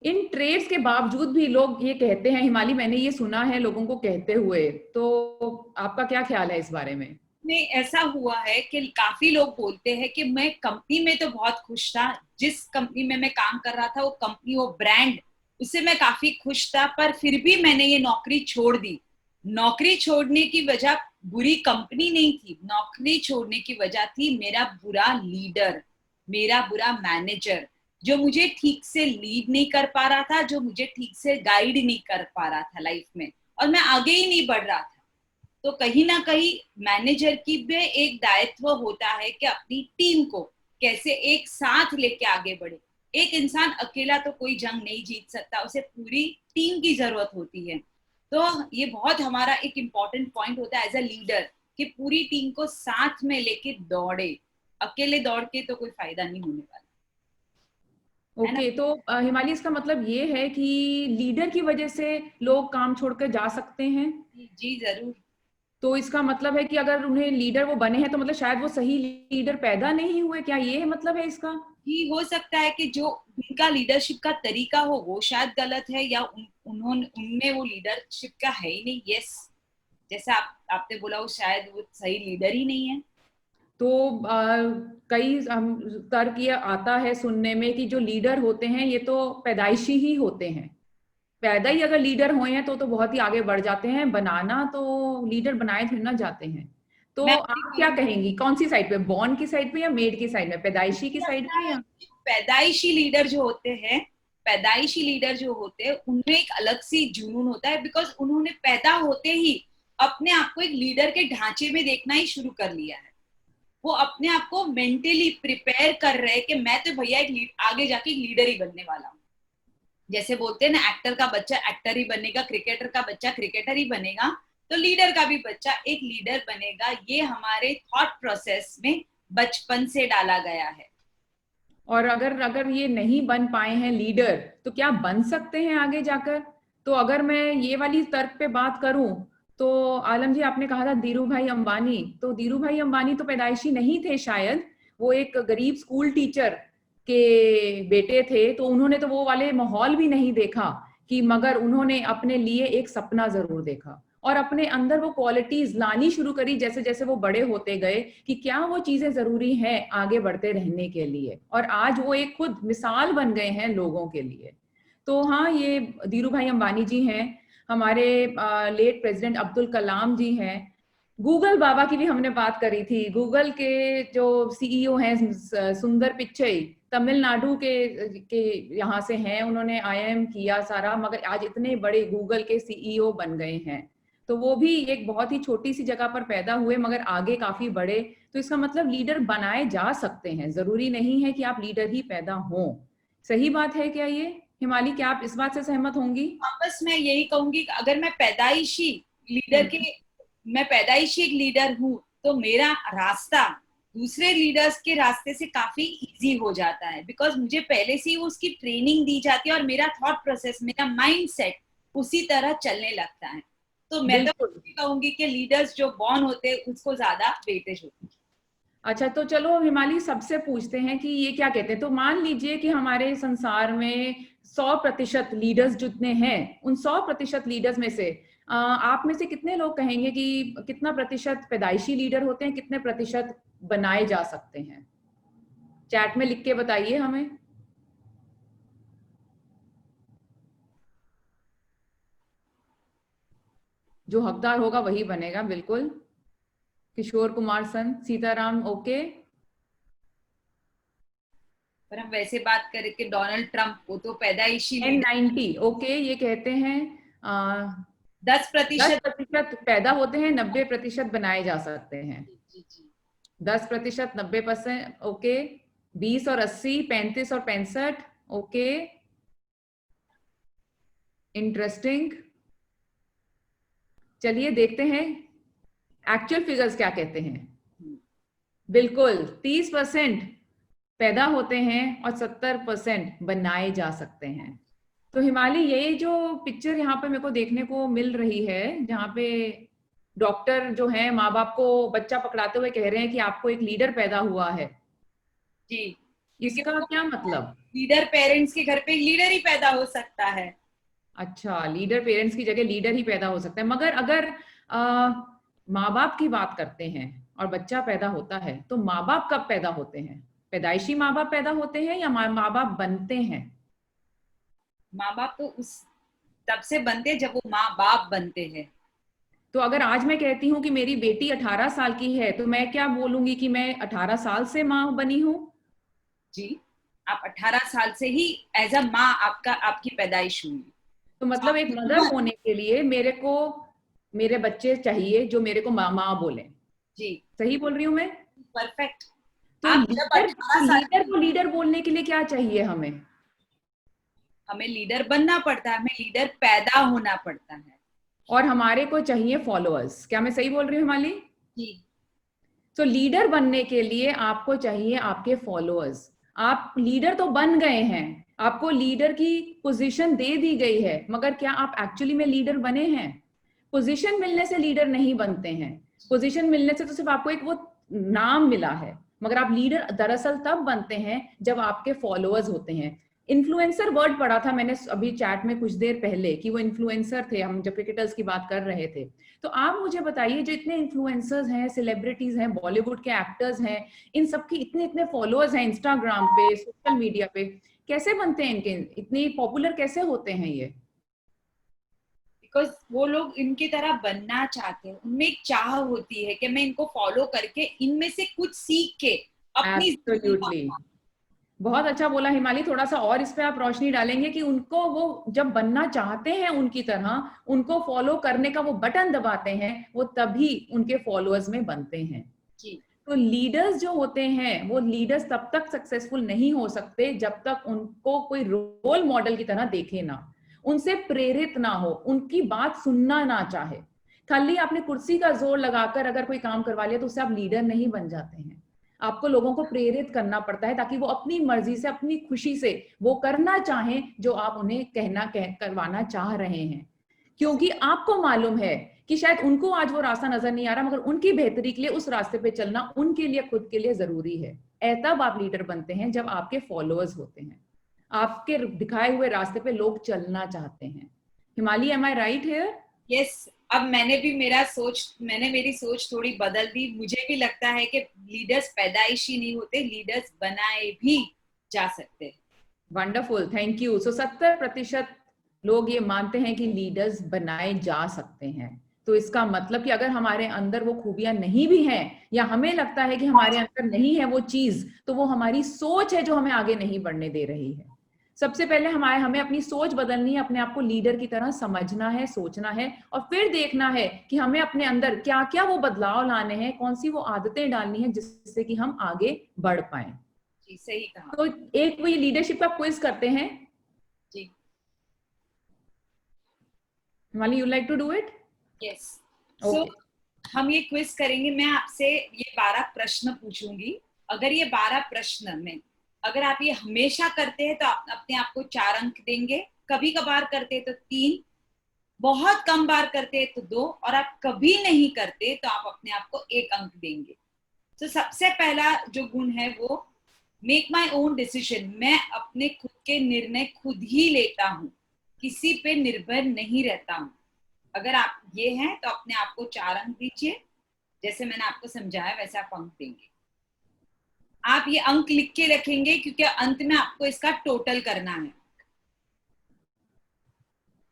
इन ट्रेड्स के बावजूद भी लोग ये कहते हैं, हिमाली मैंने ये सुना है लोगों को कहते हुए, तो आपका क्या ख्याल है इस बारे में? नहीं, ऐसा हुआ है कि काफी लोग बोलते हैं कि मैं कंपनी में तो बहुत खुश था, जिस कंपनी में मैं काम कर रहा था वो कंपनी, वो ब्रांड उससे मैं काफी खुश था, पर फिर भी मैंने ये नौकरी छोड़ दी। नौकरी छोड़ने की वजह बुरी कंपनी नहीं थी, नौकरी छोड़ने की वजह थी मेरा बुरा लीडर, मेरा बुरा मैनेजर, जो मुझे ठीक से लीड नहीं कर पा रहा था, जो मुझे ठीक से गाइड नहीं कर पा रहा था लाइफ में, और मैं आगे ही नहीं बढ़ रहा था। तो कहीं ना कहीं मैनेजर की भी एक दायित्व होता है कि अपनी टीम को कैसे एक साथ लेके आगे बढ़े। एक इंसान अकेला तो कोई जंग नहीं जीत सकता, उसे पूरी टीम की जरूरत होती है। तो ये बहुत हमारा एक इम्पोर्टेंट पॉइंट होता है एज अ लीडर, कि पूरी टीम को साथ में लेके दौड़े। अकेले दौड़ के तो कोई फायदा नहीं होने वाला। ओके, तो हिमाली, इसका मतलब ये है कि लीडर की वजह से लोग काम छोड़कर जा सकते हैं? जी जरूर। तो इसका मतलब है कि अगर उन्हें लीडर वो बने हैं तो मतलब शायद वो सही लीडर पैदा नहीं हुए, क्या ये मतलब है इसका? ही हो सकता है कि जो उनका लीडरशिप का तरीका हो वो शायद गलत है, या उनमें वो लीडरशिप का है ही नहीं। यस, जैसे आपने बोला, वो शायद वो सही लीडर ही नहीं है। तो कई तर्क ये आता है सुनने में कि जो लीडर होते हैं ये तो पैदाइशी ही होते हैं, पैदा ही अगर लीडर हुए हैं तो बहुत ही आगे बढ़ जाते हैं, बनाना तो लीडर बनाए थोड़ी ना जाते हैं। तो मैं आप क्या कहेंगी, कौन सी साइड पे, बॉर्न की साइड पे या मेड की साइड में, पैदाइशी की साइड पे या? पैदाइशी लीडर जो होते हैं, पैदाइशी लीडर जो होते हैं उनमें एक अलग सी जुनून होता है, बिकॉज उन्होंने पैदा होते ही अपने आप को एक लीडर के ढांचे में देखना ही शुरू कर लिया है। वो अपने आप को मेंटली प्रिपेयर कर रहे हैं कि मैं तो भैया एक आगे जाके एक लीडर ही बनने वाला हूँ। जैसे बोलते हैं ना, एक्टर का बच्चा एक्टर ही बनेगा, क्रिकेटर का बच्चा क्रिकेटर ही बनेगा, तो लीडर का भी बच्चा एक लीडर बनेगा। ये हमारे थॉट प्रोसेस में बचपन से डाला गया है। और अगर ये नहीं बन पाए हैं लीडर तो क्या बन सकते हैं आगे जाकर? तो अगर मैं ये वाली तर्क पे बात करूं तो आलम जी, आपने कहा था धीरू भाई अंबानी, तो धीरू भाई अंबानी तो पैदाइशी नहीं थे शायद, वो एक गरीब स्कूल टीचर के बेटे थे, तो उन्होंने तो वो वाले माहौल भी नहीं देखा कि, मगर उन्होंने अपने लिए एक सपना जरूर देखा और अपने अंदर वो क्वालिटीज लानी शुरू करी जैसे जैसे वो बड़े होते गए कि क्या वो चीजें जरूरी हैं आगे बढ़ते रहने के लिए, और आज वो एक खुद मिसाल बन गए हैं लोगों के लिए। तो हाँ, ये धीरू भाई अंबानी जी हैं, हमारे लेट प्रेसिडेंट अब्दुल कलाम जी हैं, गूगल बाबा की भी हमने बात करी थी, गूगल के जो सीईओ हैं सुंदर पिच्चई, तमिलनाडु के यहाँ से हैं, उन्होंने आईआईएम किया सारा, मगर आज इतने बड़े गूगल के सीईओ बन गए हैं। तो वो भी एक बहुत ही छोटी सी जगह पर पैदा हुए मगर आगे काफी बड़े। तो इसका मतलब लीडर बनाए जा सकते हैं, जरूरी नहीं है कि आप लीडर ही पैदा हो। सही बात है क्या ये हिमाली, क्या आप इस बात से सहमत होंगी? वापस मैं यही कहूंगी कि अगर मैं पैदाइशी एक लीडर हूँ, तो मेरा रास्ता दूसरे लीडर्स के रास्ते से काफी इजी हो जाता है, बिकॉज मुझे पहले से ही उसकी ट्रेनिंग दी जाती है और मेरा थॉट प्रोसेस, मेरा माइंड सेट उसी तरह चलने लगता है। तो मैं तो कहूंगी कि लीडर्स जो बॉर्न होते हैं उसको ज्यादा वेटेज होती है। अच्छा, तो चलो हिमाली, सबसे पूछते हैं कि ये क्या कहते हैं। तो मान लीजिए कि हमारे संसार में 100% लीडर्स जितने हैं, उन 100% लीडर्स में से आप में से कितने लोग कहेंगे कि कितना प्रतिशत पैदाइशी लीडर होते हैं, कितने प्रतिशत बनाए जा सकते हैं? चैट में लिख के बताइए हमें। जो हकदार होगा वही बनेगा, बिल्कुल। किशोर कुमार सन, सीताराम, ओके। पर हम वैसे बात करें कि डोनाल्ड ट्रंप, वो तो पैदाइशी N90, ओके, ये कहते हैं 10% पैदा होते हैं, 90% बनाए जा सकते हैं। 10%, 90%, ओके। 20 और 80, 35 और 65, ओके, इंटरेस्टिंग। चलिए देखते हैं एक्चुअल फिगर्स क्या कहते हैं। बिल्कुल 30% पैदा होते हैं और 70% बनाए जा सकते हैं। तो हिमाली, ये जो पिक्चर यहाँ पे मेरे को देखने को मिल रही है, जहाँ पे डॉक्टर जो है माँ बाप को बच्चा पकड़ाते हुए कह रहे हैं कि आपको एक लीडर पैदा हुआ है जी, इसका क्या मतलब? लीडर पेरेंट्स के घर पे लीडर ही पैदा हो सकता है। अच्छा, लीडर पेरेंट्स की जगह लीडर ही पैदा हो सकता है। मगर अगर माँ बाप की बात करते हैं और बच्चा पैदा होता है, तो माँ बाप कब पैदा होते हैं? पैदाइशी माँ बाप पैदा होते हैं या माँ बाप बनते हैं? माँ बाप तो उस तब से बनते जब वो माँ बाप बनते हैं। तो अगर आज मैं कहती हूँ कि मेरी बेटी 18 साल की है, तो मैं क्या बोलूंगी कि मैं 18 साल से माँ बनी हूँ? जी, आप 18 साल से ही एज अ माँ आपकी पैदाइश हुई। तो मतलब एक मदर होने के लिए मेरे को मेरे बच्चे चाहिए जो मेरे को माँ माँ बोले। जी, सही बोल रही हूँ मैं? परफेक्ट। तो आप जब लीडर 18 साल लीडर को लीडर बोलने के लिए क्या चाहिए हमें? हमें लीडर बनना पड़ता है, हमें लीडर पैदा होना पड़ता है। और हमारे को चाहिए फॉलोअर्स। क्या मैं सही बोल रही हूँ हिमाली? जी, तो लीडर बनने के लिए आपको चाहिए आपके फॉलोअर्स। आप लीडर तो बन गए हैं, आपको लीडर की पोजीशन दे दी गई है, मगर क्या आप एक्चुअली में लीडर बने हैं? पोजीशन मिलने से लीडर नहीं बनते हैं। पोजीशन मिलने से तो सिर्फ आपको एक वो नाम मिला है, मगर आप लीडर दरअसल तब बनते हैं जब आपके फॉलोअर्स होते हैं। इन्फ्लुएंसर वर्ड पढ़ा था मैंने अभी चैट में कुछ देर पहले कि वो इन्फ्लुएंसर थे, हम जब क्रिकेटर्स की बात कर रहे थे। तो आप मुझे बताइए, जो इतने इन्फ्लुएंसर्स हैं, सेलिब्रिटीज हैं, बॉलीवुड के एक्टर्स हैं, इन सबकी इतने इतने फॉलोअर्स हैं इंस्टाग्राम पे, सोशल मीडिया पे, कैसे बनते हैं इनके, इतनी पॉपुलर कैसे होते हैं ये? बिकॉज वो लोग इनकी तरह बनना चाहते हैं, उनमें एक चाह होती है कि मैं इनको फॉलो करके इनमें से कुछ सीख के अपनी जिंदगी एब्सोल्युटली, बहुत अच्छा बोला हिमाली। थोड़ा सा और इस पे आप रोशनी डालेंगे कि उनको वो जब बनना चाहते हैं उनकी तरह, उनको फॉलो करने का वो बटन दबाते हैं, वो तभी उनके फॉलोअर्स में बनते हैं। जी, तो लीडर्स जो होते हैं वो लीडर्स तब तक सक्सेसफुल नहीं हो सकते जब तक उनको कोई रोल मॉडल की तरह देखे ना, उनसे प्रेरित ना हो, उनकी बात सुनना ना चाहे। खाली आपने कुर्सी का जोर लगाकर अगर कोई काम करवा लिया तो उससे आप लीडर नहीं बन जाते हैं। आपको लोगों को प्रेरित करना पड़ता है ताकि वो अपनी मर्जी से, अपनी खुशी से वो करना चाहें जो आप उन्हें करवाना चाह रहे हैं। क्योंकि आपको मालूम है कि शायद उनको आज वो रास्ता नजर नहीं आ रहा, मगर उनकी बेहतरी के लिए उस रास्ते पे चलना उनके लिए, खुद के लिए जरूरी है। तब आप लीडर बनते हैं जब आपके फॉलोअर्स होते हैं, आपके दिखाए हुए रास्ते पे लोग चलना चाहते हैं। Himali, am I right here? Yes. अब मैंने मेरी सोच थोड़ी बदल दी। मुझे भी लगता है कि लीडर्स पैदाइशी नहीं होते, लीडर्स बनाए भी जा सकते हैं। Wonderful, thank you. सो 70% लोग ये मानते हैं कि लीडर्स बनाए जा सकते हैं। तो इसका मतलब कि अगर हमारे अंदर वो खूबियां नहीं भी हैं, या हमें लगता है कि हमारे अंदर नहीं है वो चीज, तो वो हमारी सोच है जो हमें आगे नहीं बढ़ने दे रही है। सबसे पहले हमें अपनी सोच बदलनी है, अपने आप को लीडर की तरह समझना है, सोचना है, और फिर देखना है कि हमें अपने अंदर क्या क्या वो बदलाव लाने हैं, कौन सी वो आदतें डालनी है जिससे कि हम आगे बढ़ पाए। जी, सही कहा। तो एक वो ये लीडरशिप का क्विज करते हैं। जी, Himali, you like to do it? Yes. So okay. हम ये क्विज करेंगे। मैं आपसे ये 12 प्रश्न पूछूंगी। अगर ये 12 प्रश्न में अगर आप ये हमेशा करते हैं तो आप अपने आप को 4 अंक देंगे, कभी कभार करते हैं तो 3, बहुत कम बार करते हैं तो 2, और आप कभी नहीं करते तो आप अपने आप को 1 अंक देंगे। तो सबसे पहला जो गुण है वो मेक माई ओन डिसीजन। मैं अपने खुद के निर्णय खुद ही लेता हूँ, किसी पे निर्भर नहीं रहता हूँ। अगर आप ये हैं तो अपने आप को 4 अंक दीजिए। जैसे मैंने आपको समझाया वैसे आप अंक देंगे। आप ये अंक लिख के रखेंगे क्योंकि अंत में आपको इसका टोटल करना है।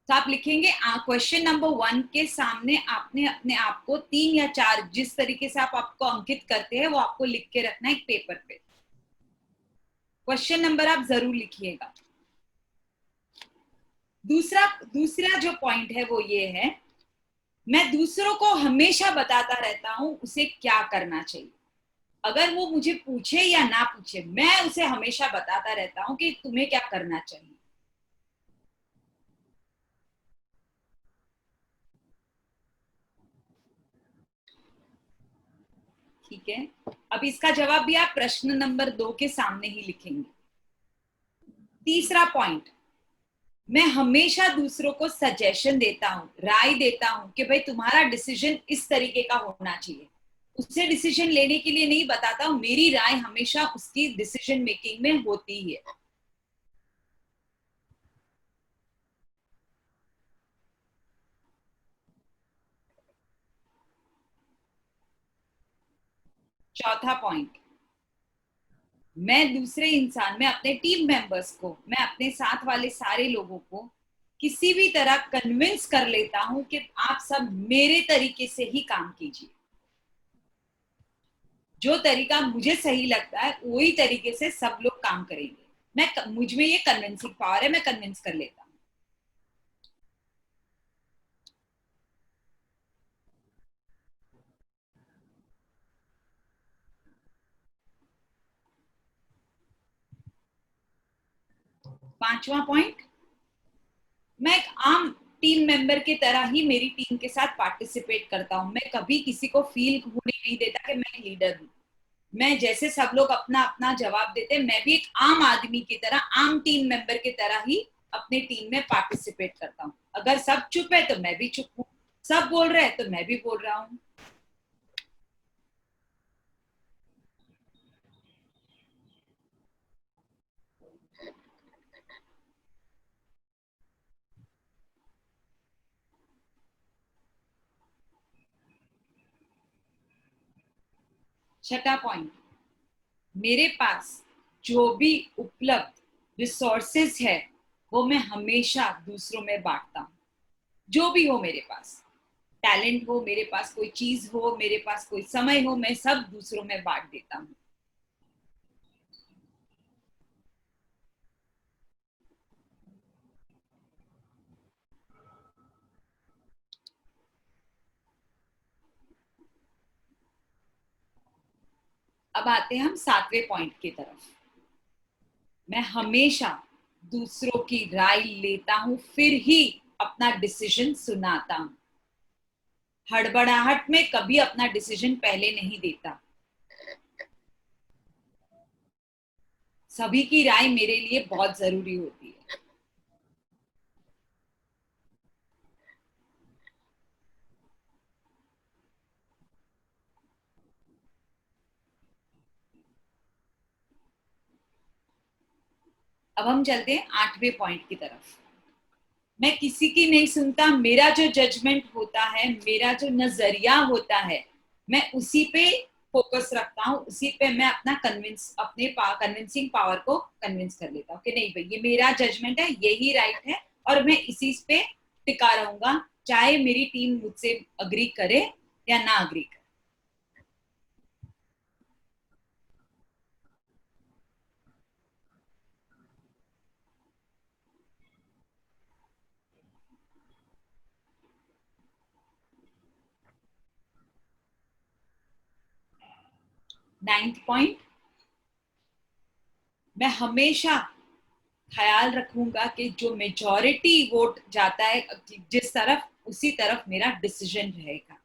तो आप लिखेंगे क्वेश्चन नंबर 1 के सामने आपने अपने आप को 3 या 4, जिस तरीके से आप आपको अंकित करते हैं वो आपको लिख के रखना है एक पेपर पे। क्वेश्चन नंबर आप जरूर लिखिएगा। दूसरा जो पॉइंट है वो ये है, मैं दूसरों को हमेशा बताता रहता हूं उसे क्या करना चाहिए। अगर वो मुझे पूछे या ना पूछे, मैं उसे हमेशा बताता रहता हूं कि तुम्हें क्या करना चाहिए। ठीक है। अब इसका जवाब भी आप प्रश्न नंबर 2 के सामने ही लिखेंगे। तीसरा पॉइंट, मैं हमेशा दूसरों को सजेशन देता हूँ, राय देता हूँ कि भाई तुम्हारा डिसीजन इस तरीके का होना चाहिए। उसे डिसीजन लेने के लिए नहीं बताता हूँ, मेरी राय हमेशा उसकी डिसीजन मेकिंग में होती है। चौथा पॉइंट, मैं दूसरे इंसान, मैं अपने टीम मेंबर्स को, मैं अपने साथ वाले सारे लोगों को किसी भी तरह कन्विंस कर लेता हूं कि आप सब मेरे तरीके से ही काम कीजिए, जो तरीका मुझे सही लगता है वही तरीके से सब लोग काम करेंगे। मुझ में ये कन्विंसिंग पावर है, मैं कन्विंस कर लेता हूँ। पांचवा पॉइंट, मैं एक आम टीम मेंबर की तरह ही मेरी टीम के साथ पार्टिसिपेट करता हूँ। मैं कभी किसी को फील होने नहीं देता कि मैं लीडर हूँ। मैं जैसे सब लोग अपना अपना जवाब देते हैं, मैं भी एक आम आदमी की तरह, आम टीम मेंबर की तरह ही अपने टीम में पार्टिसिपेट करता हूँ। अगर सब चुप है तो मैं भी चुप हूँ, सब बोल रहे हैं तो मैं भी बोल रहा हूँ। छठा पॉइंट, मेरे पास जो भी उपलब्ध रिसोर्सेज है वो मैं हमेशा दूसरों में बांटता हूँ। जो भी हो मेरे पास, टैलेंट हो, मेरे पास कोई चीज हो, मेरे पास कोई समय हो, मैं सब दूसरों में बांट देता हूँ। अब आते हैं हम सातवें पॉइंट की तरफ। मैं हमेशा दूसरों की राय लेता हूं, फिर ही अपना डिसीजन सुनाता हूं। हड़बड़ाहट में कभी अपना डिसीजन पहले नहीं देता। सभी की राय मेरे लिए बहुत जरूरी होती है। अब हम चलते हैं आठवें पॉइंट की तरफ। मैं किसी की नहीं सुनता। मेरा जो जजमेंट होता है, मेरा जो नजरिया होता है, मैं उसी पे फोकस रखता हूँ, उसी पे मैं अपना कन्विंसिंग पावर को कन्विंस कर लेता हूँ कि नहीं भाई, ये मेरा जजमेंट है, यही राइट है, और मैं इसी पे टिका रहूंगा, चाहे मेरी टीम मुझसे अग्री करे या ना अग्री करे। 9th पॉइंट, मैं हमेशा ख्याल रखूंगा कि जो मेजॉरिटी वोट जाता है जिस तरफ, उसी तरफ मेरा डिसीजन रहेगा।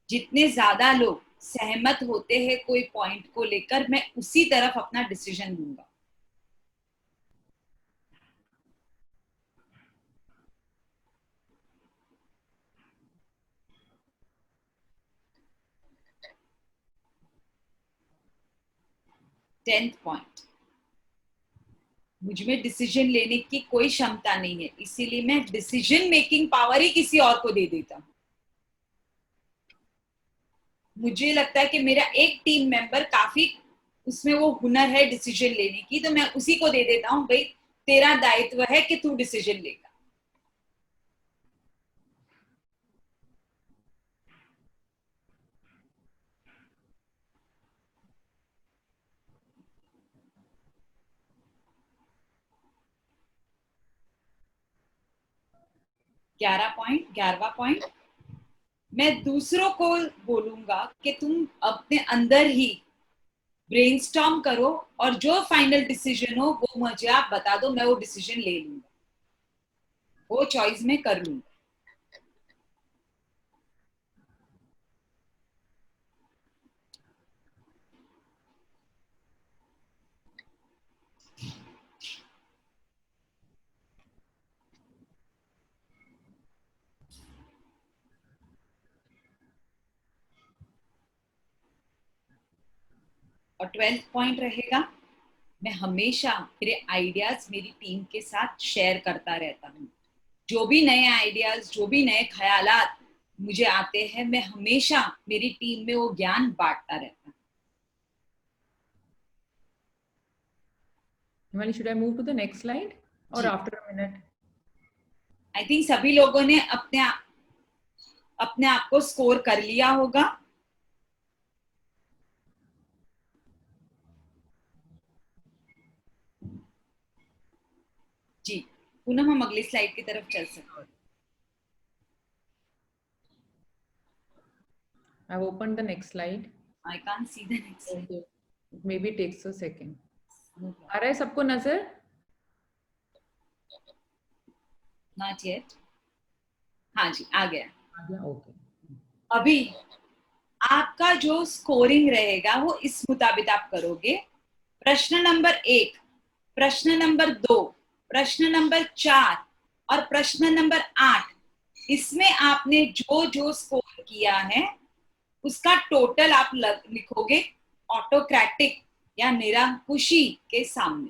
जितने ज्यादा लोग सहमत होते हैं कोई पॉइंट को लेकर, मैं उसी तरफ अपना डिसीजन दूंगा। टेंथ पॉइंट, मुझ में डिसीजन लेने की कोई क्षमता नहीं है, इसीलिए मैं डिसीजन मेकिंग पावर ही किसी और को दे देता हूं। मुझे लगता है कि मेरा एक टीम मेंबर काफी, उसमें वो हुनर है डिसीजन लेने की, तो मैं उसी को दे देता हूं, भाई तेरा दायित्व है कि तू डिसीजन लेगा। ग्यारहवा पॉइंट, मैं दूसरों को बोलूंगा कि तुम अपने अंदर ही ब्रेनस्टॉर्म करो और जो फाइनल डिसीजन हो वो मुझे आप बता दो, मैं वो डिसीजन ले लूंगा, वो चॉइस मैं कर लूंगा। और 12th पॉइंट रहेगा, मैं हमेशा मेरे आइडियाज मेरी टीम के साथ शेयर करता रहता हूँ। जो भी नए आइडियाज, जो भी नए ख्यालात मुझे आते हैं, मैं हमेशा मेरी टीम में वो ज्ञान बांटता रहता हूँ। हिमाली, should I move to the next slide or जी। after a minute? I think सभी लोगों ने अपने आप को स्कोर कर लिया होगा। जी, पूनम हम अगली स्लाइड की तरफ चल सकते हैं। I've opened the next slide. I can't see the next slide. Okay. Maybe it takes a second. आ रहा है सबको नजर? Not yet. हाँ जी, आ गया। आ गया, ओके। अभी आपका जो स्कोरिंग रहेगा वो इस मुताबिक आप करोगे। प्रश्न नंबर 1, प्रश्न नंबर 2, प्रश्न नंबर 4 और प्रश्न नंबर 8, इसमें आपने जो जो स्कोर किया है उसका टोटल आप लिखोगे ऑटोक्रेटिक या निरंकुशी के सामने।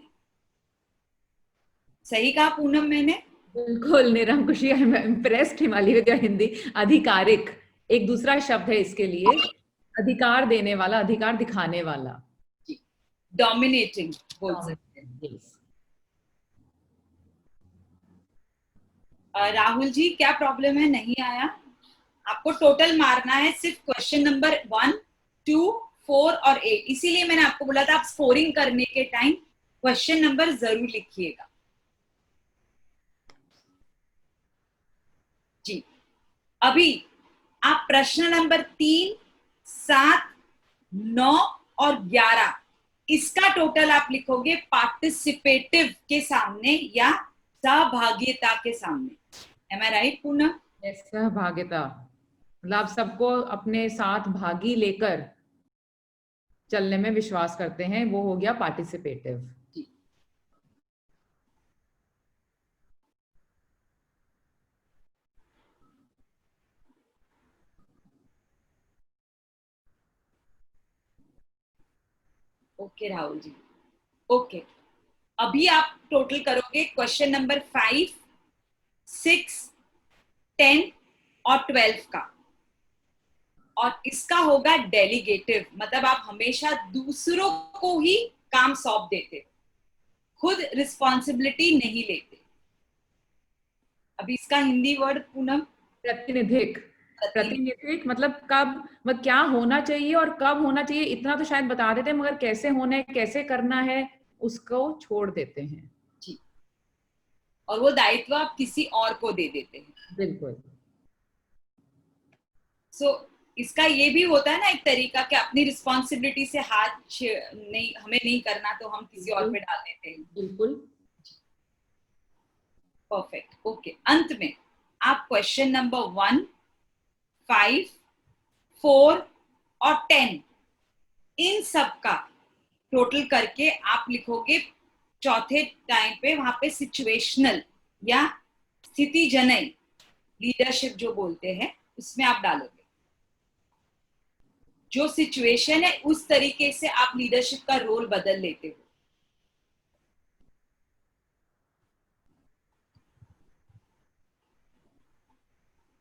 सही कहा पूनम मैंने? बिल्कुल, निरंकुशी। आई एम इम्प्रेस्ड हिमाली विद योर हिंदी। आधिकारिक एक दूसरा शब्द है इसके लिए, अधिकार देने वाला, अधिकार दिखाने वाला। डोमिनेटिंग बोल सकते हैं। Yes. राहुल जी, क्या प्रॉब्लम है? नहीं आया? आपको टोटल मारना है सिर्फ क्वेश्चन नंबर 1, 2, 4 और 8। इसीलिए मैंने आपको बोला था आप स्कोरिंग करने के टाइम क्वेश्चन नंबर जरूर लिखिएगा। जी, अभी आप प्रश्न नंबर 3, 7, 9 और 11 इसका टोटल आप लिखोगे पार्टिसिपेटिव के सामने या सहभागिता के सामने। M I right Poonam? सहभागिता मतलब आप सबको अपने साथ भागी लेकर चलने में विश्वास करते हैं, वो हो गया participative. Okay Rahul ji, okay. अभी आप टोटल करोगे क्वेश्चन नंबर 5, 6, 10 और 12 का, और इसका होगा डेलीगेटिव, मतलब आप हमेशा दूसरों को ही काम सौंप देते, खुद रिस्पॉन्सिबिलिटी नहीं लेते। अभी इसका हिंदी वर्ड पूनम? प्रतिनिधिक। प्रतिनिधिक मतलब कब, मतलब क्या होना चाहिए और कब होना चाहिए इतना तो शायद बता देते हैं, मगर कैसे होना है, कैसे करना है, उसको छोड़ देते हैं। जी, और वो दायित्व आप किसी और को दे देते हैं। बिल्कुल। सो इसका ये भी होता है ना एक तरीका कि अपनी रिस्पॉन्सिबिलिटी से हाथ नहीं, हमें नहीं करना तो हम किसी और पे डाल देते हैं। बिल्कुल। Perfect, okay. अंत में आप क्वेश्चन नंबर 1, 5, 4 और 10 इन सब का टोटल करके आप लिखोगे चौथे टाइम पे, वहां पे सिचुएशनल या स्थितिजनक लीडरशिप जो बोलते हैं उसमें आप डालोगे। जो सिचुएशन है उस तरीके से आप लीडरशिप का रोल बदल लेते हो।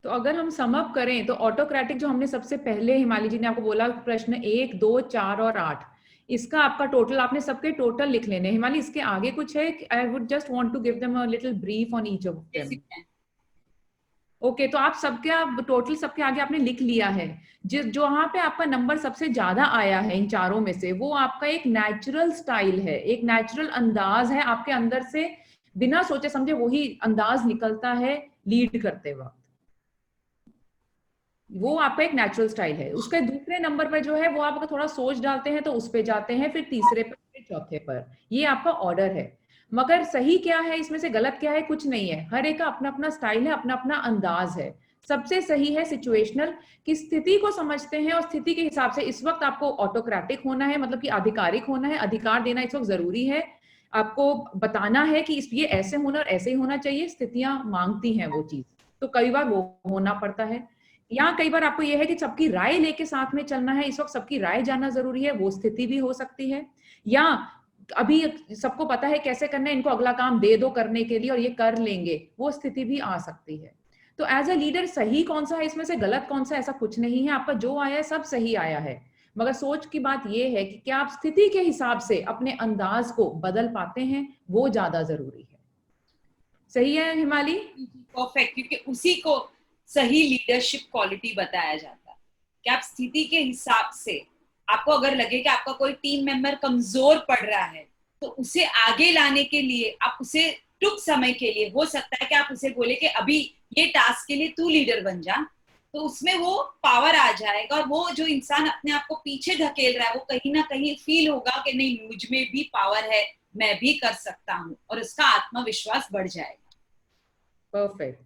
तो अगर हम सम अप करें तो ऑटोक्रेटिक जो हमने सबसे पहले हिमाली जी ने आपको बोला प्रश्न 1, 2, 4 और 8, इसका आपका टोटल आपने सबके टोटल लिख लेने। हिमाली इसके आगे कुछ है? I would just want to give them a little brief on each of them. Okay, तो आप सबके टोटल सबके आगे आपने लिख लिया है। जिस जहां पे आपका नंबर सबसे ज्यादा आया है इन चारों में से, वो आपका एक नेचुरल स्टाइल है, एक नेचुरल अंदाज है, आपके अंदर से बिना सोचे समझे वही अंदाज निकलता है लीड करते वक्त, वो आपका एक नेचुरल स्टाइल है। उसके दूसरे नंबर पर जो है वो आप अगर थोड़ा सोच डालते हैं तो उस पे जाते हैं, फिर तीसरे पर, फिर चौथे पर, ये आपका ऑर्डर है। मगर सही क्या है इसमें से, गलत क्या है, कुछ नहीं है। हर एक का अपना अपना स्टाइल है, अपना अपना अंदाज है। सबसे सही है सिचुएशनल, कि स्थिति को समझते हैं और स्थिति के हिसाब से इस वक्त आपको ऑटोक्रेटिक होना है, मतलब कि आधिकारिक होना है, अधिकार देना इस वक्त जरूरी है। आपको बताना है कि ये ऐसे होना और ऐसे ही होना चाहिए, स्थितियां मांगती हैं वो चीज, तो कई बार वो होना पड़ता है। या कई बार आपको यह है कि सबकी राय लेके साथ में चलना है, इस वक्त सबकी राय जानना जरूरी है, वो स्थिति भी हो सकती है। या अभी सबको पता है कैसे करना है, इनको अगला काम दे दो करने के लिए और ये कर लेंगे, वो स्थिति भी आ सकती है। तो एज अ लीडर सही कौन सा है इसमें से, गलत कौन सा, ऐसा कुछ नहीं है। आपका जो आया है सब सही आया है, मगर सोच की बात यह है कि क्या आप स्थिति के हिसाब से अपने अंदाज को बदल पाते हैं, वो ज्यादा जरूरी है। सही है हिमाली? परफेक्ट, क्योंकि उसी को सही लीडरशिप क्वालिटी बताया जाता है कि आप स्थिति के हिसाब से, आपको अगर लगे कि आपका कोई टीम मेंबर कमजोर पड़ रहा है तो उसे आगे लाने के लिए आप उसे टुक समय के लिए, हो सकता है कि आप उसे बोले कि अभी ये टास्क के लिए तू लीडर बन जा, तो उसमें वो पावर आ जाएगा और वो जो इंसान अपने आप को पीछे ढकेल रहा है वो कहीं ना कहीं फील होगा कि नहीं, मुझ में भी पावर है, मैं भी कर सकता हूँ, और उसका आत्मविश्वास बढ़ जाएगा। परफेक्ट।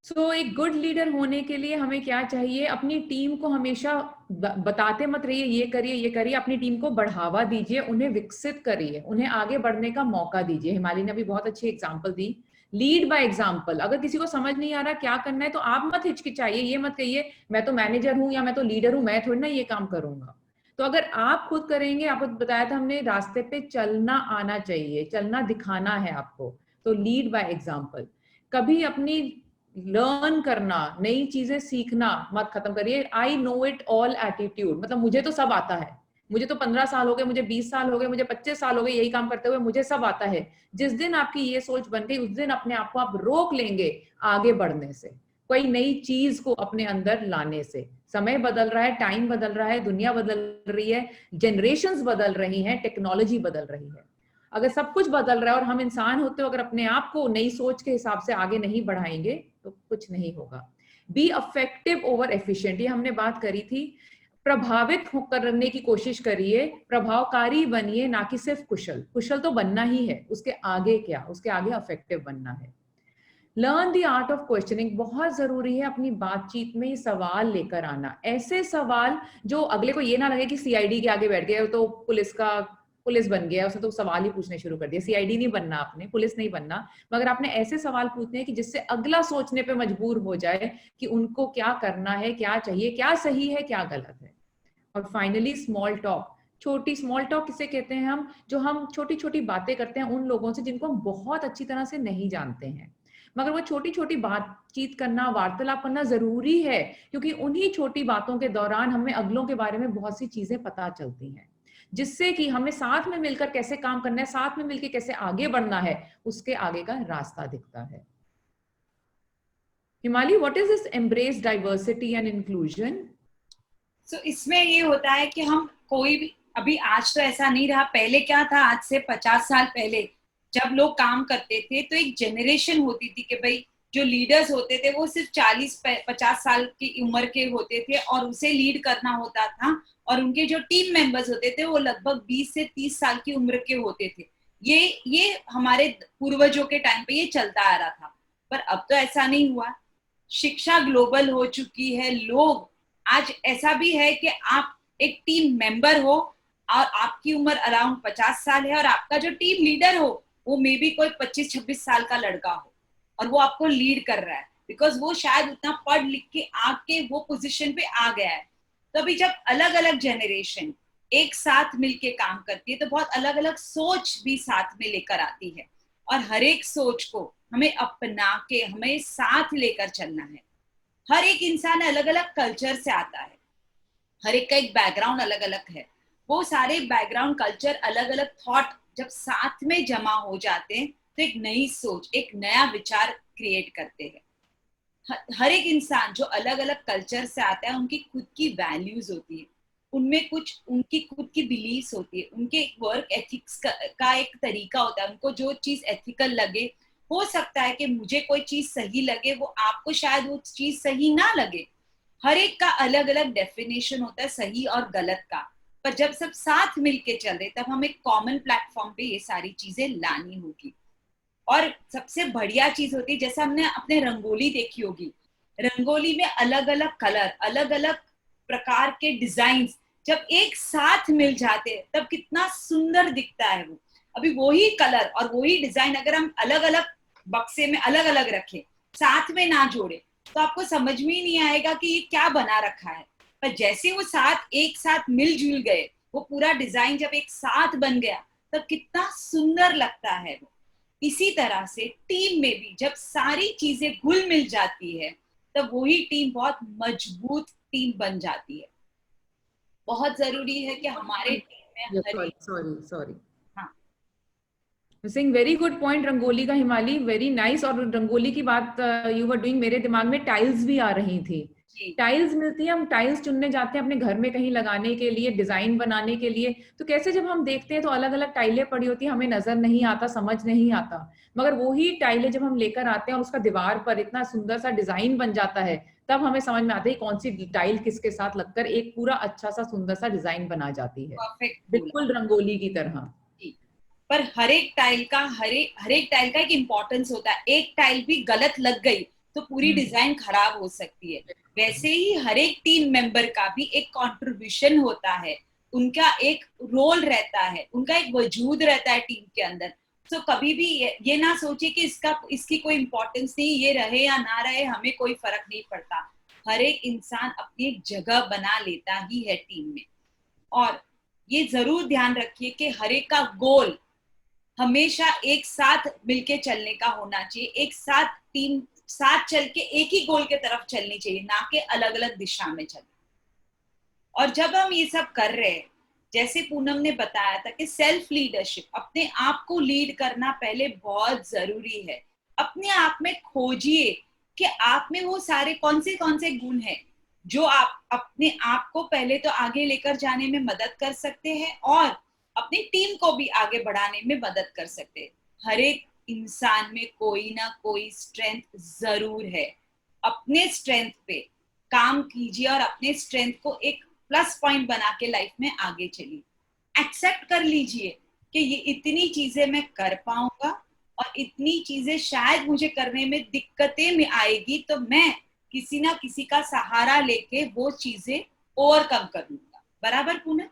सो एक गुड लीडर होने के लिए हमें क्या चाहिए? अपनी टीम को हमेशा बताते मत रहिए ये करिए ये करिए, अपनी टीम को बढ़ावा दीजिए, उन्हें विकसित करिए, उन्हें आगे बढ़ने का मौका दीजिए। हिमाली ने अभी बहुत अच्छी example the, lead by example. अगर किसी को समझ नहीं आ रहा क्या करना है तो आप मत हिचकिचाइए, ये मत कहिए मैं तो मैनेजर हूं या मैं तो लीडर हूं, मैं थोड़ी ना ये काम करूंगा। तो अगर आप खुद करेंगे, आपको बताया था हमने, रास्ते पे चलना आना चाहिए, चलना दिखाना है आपको, तो लीड बाय एग्जांपल। कभी अपनी लर्न करना, नई चीजें सीखना मत खत्म करिए। I know it all attitude, मतलब मुझे तो सब आता है, मुझे तो 15 साल हो गए, मुझे 20 साल हो गए, मुझे 25 साल हो गए यही काम करते हुए, मुझे सब आता है। जिस दिन आपकी ये सोच बन गई उस दिन अपने आप को आप रोक लेंगे आगे बढ़ने से, कोई नई चीज को अपने अंदर लाने से। समय बदल रहा है, टाइम बदल रहा है, दुनिया बदल रही है, जनरेशंस बदल रही हैं, टेक्नोलॉजी बदल रही है। अगर सब कुछ बदल रहा है और हम इंसान होते हुए अगर अपने आप को नई सोच के हिसाब से आगे नहीं बढ़ाएंगे तो कुछ नहीं होगा। बी अफेक्टिव ओवर एफिशिएंट, ये हमने बात करी थी। प्रभावित करने की कोशिश करिए, प्रभावकारी बनिए, ना कि सिर्फ कुशल। कुशल तो बनना ही है, उसके आगे क्या, उसके आगे अफेक्टिव बनना है। Learn the art of questioning, बहुत जरूरी है अपनी बातचीत में सवाल लेकर आना। ऐसे सवाल जो अगले को ये ना लगे कि सीआईडी के आगे बैठ गए तो पुलिस बन गया, उसने तो सवाल ही पूछने शुरू कर दिया। सीआईडी नहीं बनना आपने, पुलिस नहीं बनना, मगर आपने ऐसे सवाल पूछने हैं कि जिससे अगला सोचने पे मजबूर हो जाए कि उनको क्या करना है, क्या चाहिए, क्या सही है, क्या गलत है। और फाइनली स्मॉल टॉक, छोटी स्मॉल टॉक किसे कहते हैं? हम छोटी छोटी बातें करते हैं उन लोगों से जिनको हम बहुत अच्छी तरह से नहीं जानते हैं, मगर वो छोटी छोटी बातचीत करना, वार्तालाप करना जरूरी है, क्योंकि उन्हीं छोटी बातों के दौरान हमें अगलों के बारे में बहुत सी चीजें पता चलती हैं, जिससे कि हमें साथ में मिलकर कैसे काम करना है, साथ में मिलकर कैसे आगे बढ़ना है, उसके आगे का रास्ता दिखता है। हिमाली, what is this embrace diversity and inclusion? इसमें ये होता है कि हम कोई भी, अभी आज तो ऐसा नहीं रहा, पहले क्या था, आज से 50 साल पहले जब लोग काम करते थे तो एक जनरेशन होती थी कि भाई जो लीडर्स होते थे वो सिर्फ 40-50 साल की उम्र के होते थे और उसे लीड करना होता था, और उनके जो टीम मेंबर्स होते थे वो लगभग 20 से 30 साल की उम्र के होते थे। ये हमारे पूर्वजों के टाइम पे ये चलता आ रहा था, पर अब तो ऐसा नहीं हुआ। शिक्षा ग्लोबल हो चुकी है, लोग आज ऐसा भी है कि आप एक टीम मेंबर हो और आपकी उम्र अराउंड 50 साल है और आपका जो टीम लीडर हो वो मे बी कोई 25-26 साल का लड़का हो और वो आपको लीड कर रहा है, बिकॉज वो शायद उतना पढ़ लिख के आके वो पोजीशन पे आ गया है। तो अभी जब अलग अलग जनरेशन एक साथ मिलके काम करती है तो बहुत अलग अलग सोच भी साथ में लेकर आती है, और हर एक सोच को हमें अपना के हमें साथ लेकर चलना है। हर एक इंसान अलग अलग कल्चर से आता है, हर एक का एक बैकग्राउंड अलग अलग है। वो सारे बैकग्राउंड, कल्चर, अलग अलग थॉट जब साथ में जमा हो जाते हैं तो एक नई सोच, एक नया विचार क्रिएट करते हैं। हर एक इंसान जो अलग अलग कल्चर से आता है उनकी खुद की वैल्यूज होती है, उनमें कुछ उनकी खुद की बिलीव्स होती है, उनके वर्क एथिक्स का एक तरीका होता है, उनको जो चीज एथिकल लगे। हो सकता है कि मुझे कोई चीज सही लगे, वो आपको शायद वो चीज सही ना लगे। हर एक का अलग अलग डेफिनेशन होता है सही और गलत का, पर जब सब साथ मिलके चल रहे तब हम एक कॉमन प्लेटफॉर्म पे ये सारी चीजें लानी होगी। और सबसे बढ़िया चीज होती है, जैसे हमने अपने रंगोली देखी होगी, रंगोली में अलग अलग कलर, अलग अलग प्रकार के डिजाइन्स जब एक साथ मिल जाते हैं तब कितना सुंदर दिखता है वो। अभी वही कलर और वही डिजाइन अगर हम अलग अलग बक्से में अलग अलग रखें, साथ में ना जोड़े, तो आपको समझ में ही नहीं आएगा कि ये क्या बना रखा है। पर जैसे वो एक साथ मिलजुल गए, वो पूरा डिजाइन जब एक साथ बन गया तब कितना सुंदर लगता है वो। इसी तरह से टीम में भी जब सारी चीजें घुल मिल जाती है तब वही टीम बहुत मजबूत टीम बन जाती है। बहुत जरूरी है कि हमारे टीम में हर एक सॉरी हाँ सिंग वेरी गुड पॉइंट रंगोली का हिमाली, वेरी नाइस। और रंगोली की बात यू वर डूइंग, मेरे दिमाग में टाइल्स भी आ रही थी। जी टाइल्स मिलती है, हम टाइल्स चुनने जाते हैं अपने घर में कहीं लगाने के लिए, डिजाइन बनाने के लिए, तो कैसे जब हम देखते हैं तो अलग अलग टाइलें पड़ी होती है, हमें नजर नहीं आता, समझ नहीं आता, मगर वही टाइलें जब हम लेकर आते हैं और उसका दीवार पर इतना सुंदर सा डिजाइन बन जाता है, तब हमें समझ में आता है कौन सी टाइल किसके साथ लगकर एक पूरा अच्छा सा सुंदर सा डिजाइन बना जाती है, परफेक्ट बोला बिल्कुल रंगोली की तरह। जी। पर हर एक टाइल का एक इम्पोर्टेंस होता है, एक टाइल भी गलत लग गई तो पूरी डिजाइन खराब हो सकती है। वैसे ही हर एक टीम मेंबर का भी एक कंट्रीब्यूशन होता है, उनका एक रोल रहता है, उनका एक वजूद रहता है टीम के अंदर। तो कभी भी ये ना सोचे कि इसकी कोई इम्पोर्टेंस नहीं, ये रहे या ना रहे हमें कोई फर्क नहीं पड़ता। हर एक इंसान अपनी एक जगह बना लेता ही है टीम में। और ये जरूर ध्यान रखिए कि हर एक का गोल हमेशा एक साथ मिलके चलने का होना चाहिए, एक साथ टीम साथ चल के एक ही गोल के तरफ चलनी चाहिए, ना कि अलग अलग दिशा में चलना। और जब हम ये सब कर रहे हैं, जैसे पूनम ने बताया था कि सेल्फ लीडरशिप, अपने आप को लीड करना पहले बहुत जरूरी है। अपने आप में खोजिए कि आप में वो सारे कौन से गुण हैं जो आप अपने आप को पहले तो आगे लेकर जाने में मदद कर सकते हैं और अपनी टीम को भी आगे बढ़ाने में मदद कर सकते हैं। हर एक इंसान में कोई ना कोई स्ट्रेंथ जरूर है। अपने स्ट्रेंथ पे काम कीजिए और अपने स्ट्रेंथ को एक प्लस पॉइंट बना के लाइफ में आगे चलिए। एक्सेप्ट कर लीजिए कि ये इतनी चीजें मैं कर पाऊंगा और इतनी चीजें शायद मुझे करने में दिक्कतें में आएगी, तो मैं किसी ना किसी का सहारा लेके वो चीजें ओवरकम कर लूंगा। बराबर पूनम?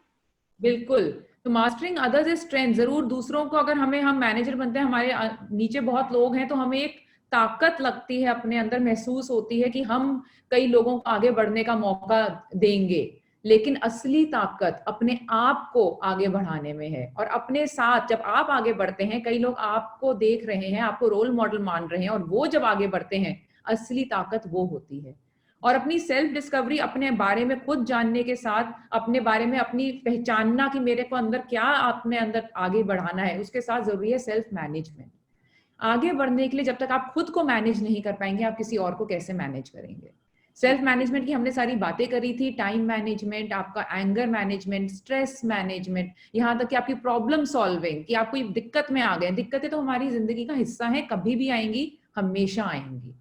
बिल्कुल। तो मास्टरिंग अदर्स इज स्ट्रेंथ। जरूर दूसरों को, अगर हम मैनेजर बनते हैं, हमारे नीचे बहुत लोग हैं, तो हमें एक ताकत लगती है, अपने अंदर महसूस होती है कि हम कई लोगों को आगे बढ़ने का मौका देंगे, लेकिन असली ताकत अपने आप को आगे बढ़ाने में है। और अपने साथ जब आप आगे बढ़ते हैं, कई लोग आपको देख रहे हैं, आपको रोल मॉडल मान रहे हैं, और वो जब आगे बढ़ते हैं, असली ताकत वो होती है। और अपनी सेल्फ डिस्कवरी, अपने बारे में खुद जानने के साथ अपने बारे में अपनी पहचानना कि मेरे को अंदर क्या, अपने अंदर आगे बढ़ाना है, उसके साथ जरूरी है सेल्फ मैनेजमेंट। आगे बढ़ने के लिए जब तक आप खुद को मैनेज नहीं कर पाएंगे, आप किसी और को कैसे मैनेज करेंगे? सेल्फ मैनेजमेंट की हमने सारी बातें करी थी, टाइम मैनेजमेंट, आपका एंगर मैनेजमेंट, स्ट्रेस मैनेजमेंट, यहाँ तक कि आपकी प्रॉब्लम सॉल्विंग, कि आप कोई दिक्कत में आ गए। दिक्कतें तो हमारी जिंदगी का हिस्सा है, कभी भी आएंगी, हमेशा आएंगी।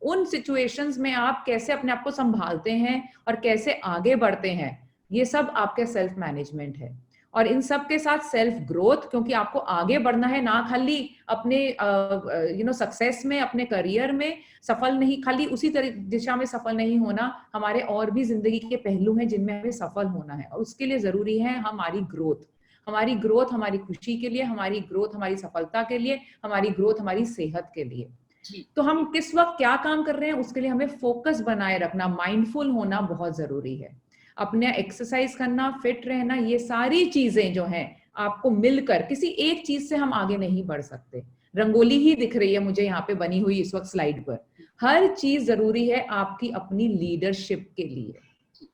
उन सिचुएशंस में आप कैसे अपने आप को संभालते हैं और कैसे आगे बढ़ते हैं, ये सब आपके सेल्फ मैनेजमेंट है। और इन सब के साथ सेल्फ ग्रोथ, क्योंकि आपको आगे बढ़ना है, ना खाली अपने सक्सेस में, अपने करियर में सफल नहीं, खाली उसी दिशा में सफल नहीं होना, हमारे और भी जिंदगी के पहलू हैं जिनमें हमें सफल होना है, और उसके लिए जरूरी है हमारी ग्रोथ। हमारी ग्रोथ हमारी खुशी के लिए, हमारी ग्रोथ हमारी सफलता के लिए, हमारी ग्रोथ हमारी सेहत के लिए। तो हम किस वक्त क्या काम कर रहे हैं, उसके लिए हमें फोकस बनाए रखना, माइंडफुल होना बहुत जरूरी है। अपने एक्सरसाइज करना, फिट रहना, ये सारी चीजें जो हैं, आपको मिलकर, किसी एक चीज से हम आगे नहीं बढ़ सकते। रंगोली ही दिख रही है मुझे यहाँ पे बनी हुई इस वक्त स्लाइड पर। हर चीज जरूरी है आपकी अपनी लीडरशिप के लिए।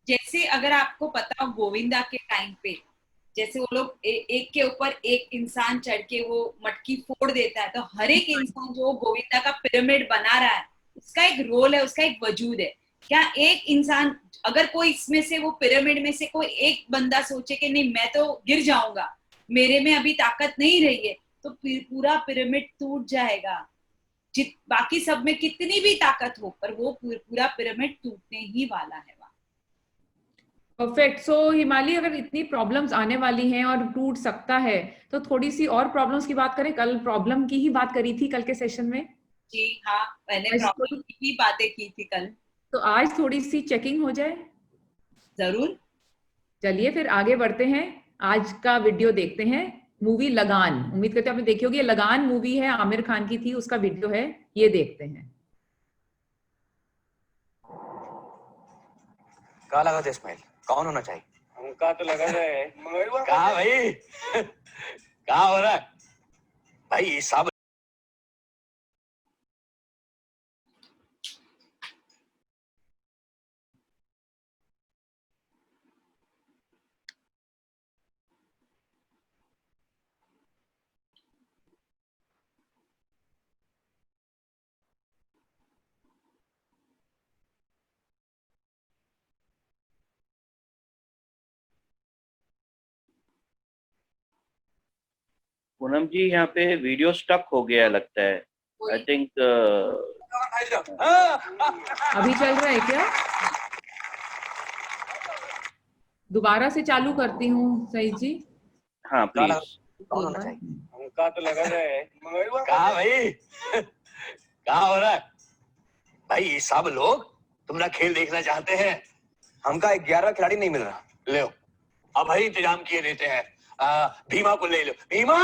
जैसे अगर आपको पता हो गोविंदा के टाइम पे, जैसे वो लोग एक के ऊपर एक इंसान चढ़ के वो मटकी फोड़ देता है, तो हर एक इंसान जो गोविंदा का पिरामिड बना रहा है, उसका एक रोल है, उसका एक वजूद है। क्या एक इंसान, अगर कोई इसमें से, वो पिरामिड में से कोई एक बंदा सोचे कि नहीं मैं तो गिर जाऊंगा, मेरे में अभी ताकत नहीं रही है, तो पूरा पिरामिड टूट जाएगा। बाकी सब में कितनी भी ताकत हो, पर वो पूरा पिरामिड टूटने ही वाला है। परफेक्ट। सो हिमाली, अगर इतनी प्रॉब्लम्स आने वाली हैं और टूट सकता है, तो थोड़ी सी और प्रॉब्लम्स की बात करें। कल प्रॉब्लम की ही बात करी थी कल के सेशन में। जी हाँ, मैंने प्रॉब्लम की ही बातें की थी कल। तो आज थोड़ी सी चेकिंग हो जाए। जरूर। चलिए फिर आगे बढ़ते हैं, आज का वीडियो देखते हैं। मूवी लगान, उम्मीद करते हैं आपने देखी होगी। ये लगान मूवी है, आमिर खान की थी, उसका वीडियो है, ये देखते हैं। कहाँ लगा था स्माइल? कौन होना चाहिए? हमका तो लगा है कहाँ भाई? कहाँ हो रहा है भाई? सब पूनम जी यहाँ पे वीडियो स्टक हो गया लगता है। आई थिंक अभी चल रहा है क्या? दोबारा से चालू करती हूँ सही जी। हाँ प्लीज। कौन होना चाहिए? हमका तो लगा है कहा भाई कहा हो रहा है भाई? ये सब लोग तुम्हारा खेल देखना चाहते हैं। हमका 11 खिलाड़ी नहीं मिल रहा। ले अब भाई इंतजाम किए देते हैं। भीमा को ले लो। भीमा?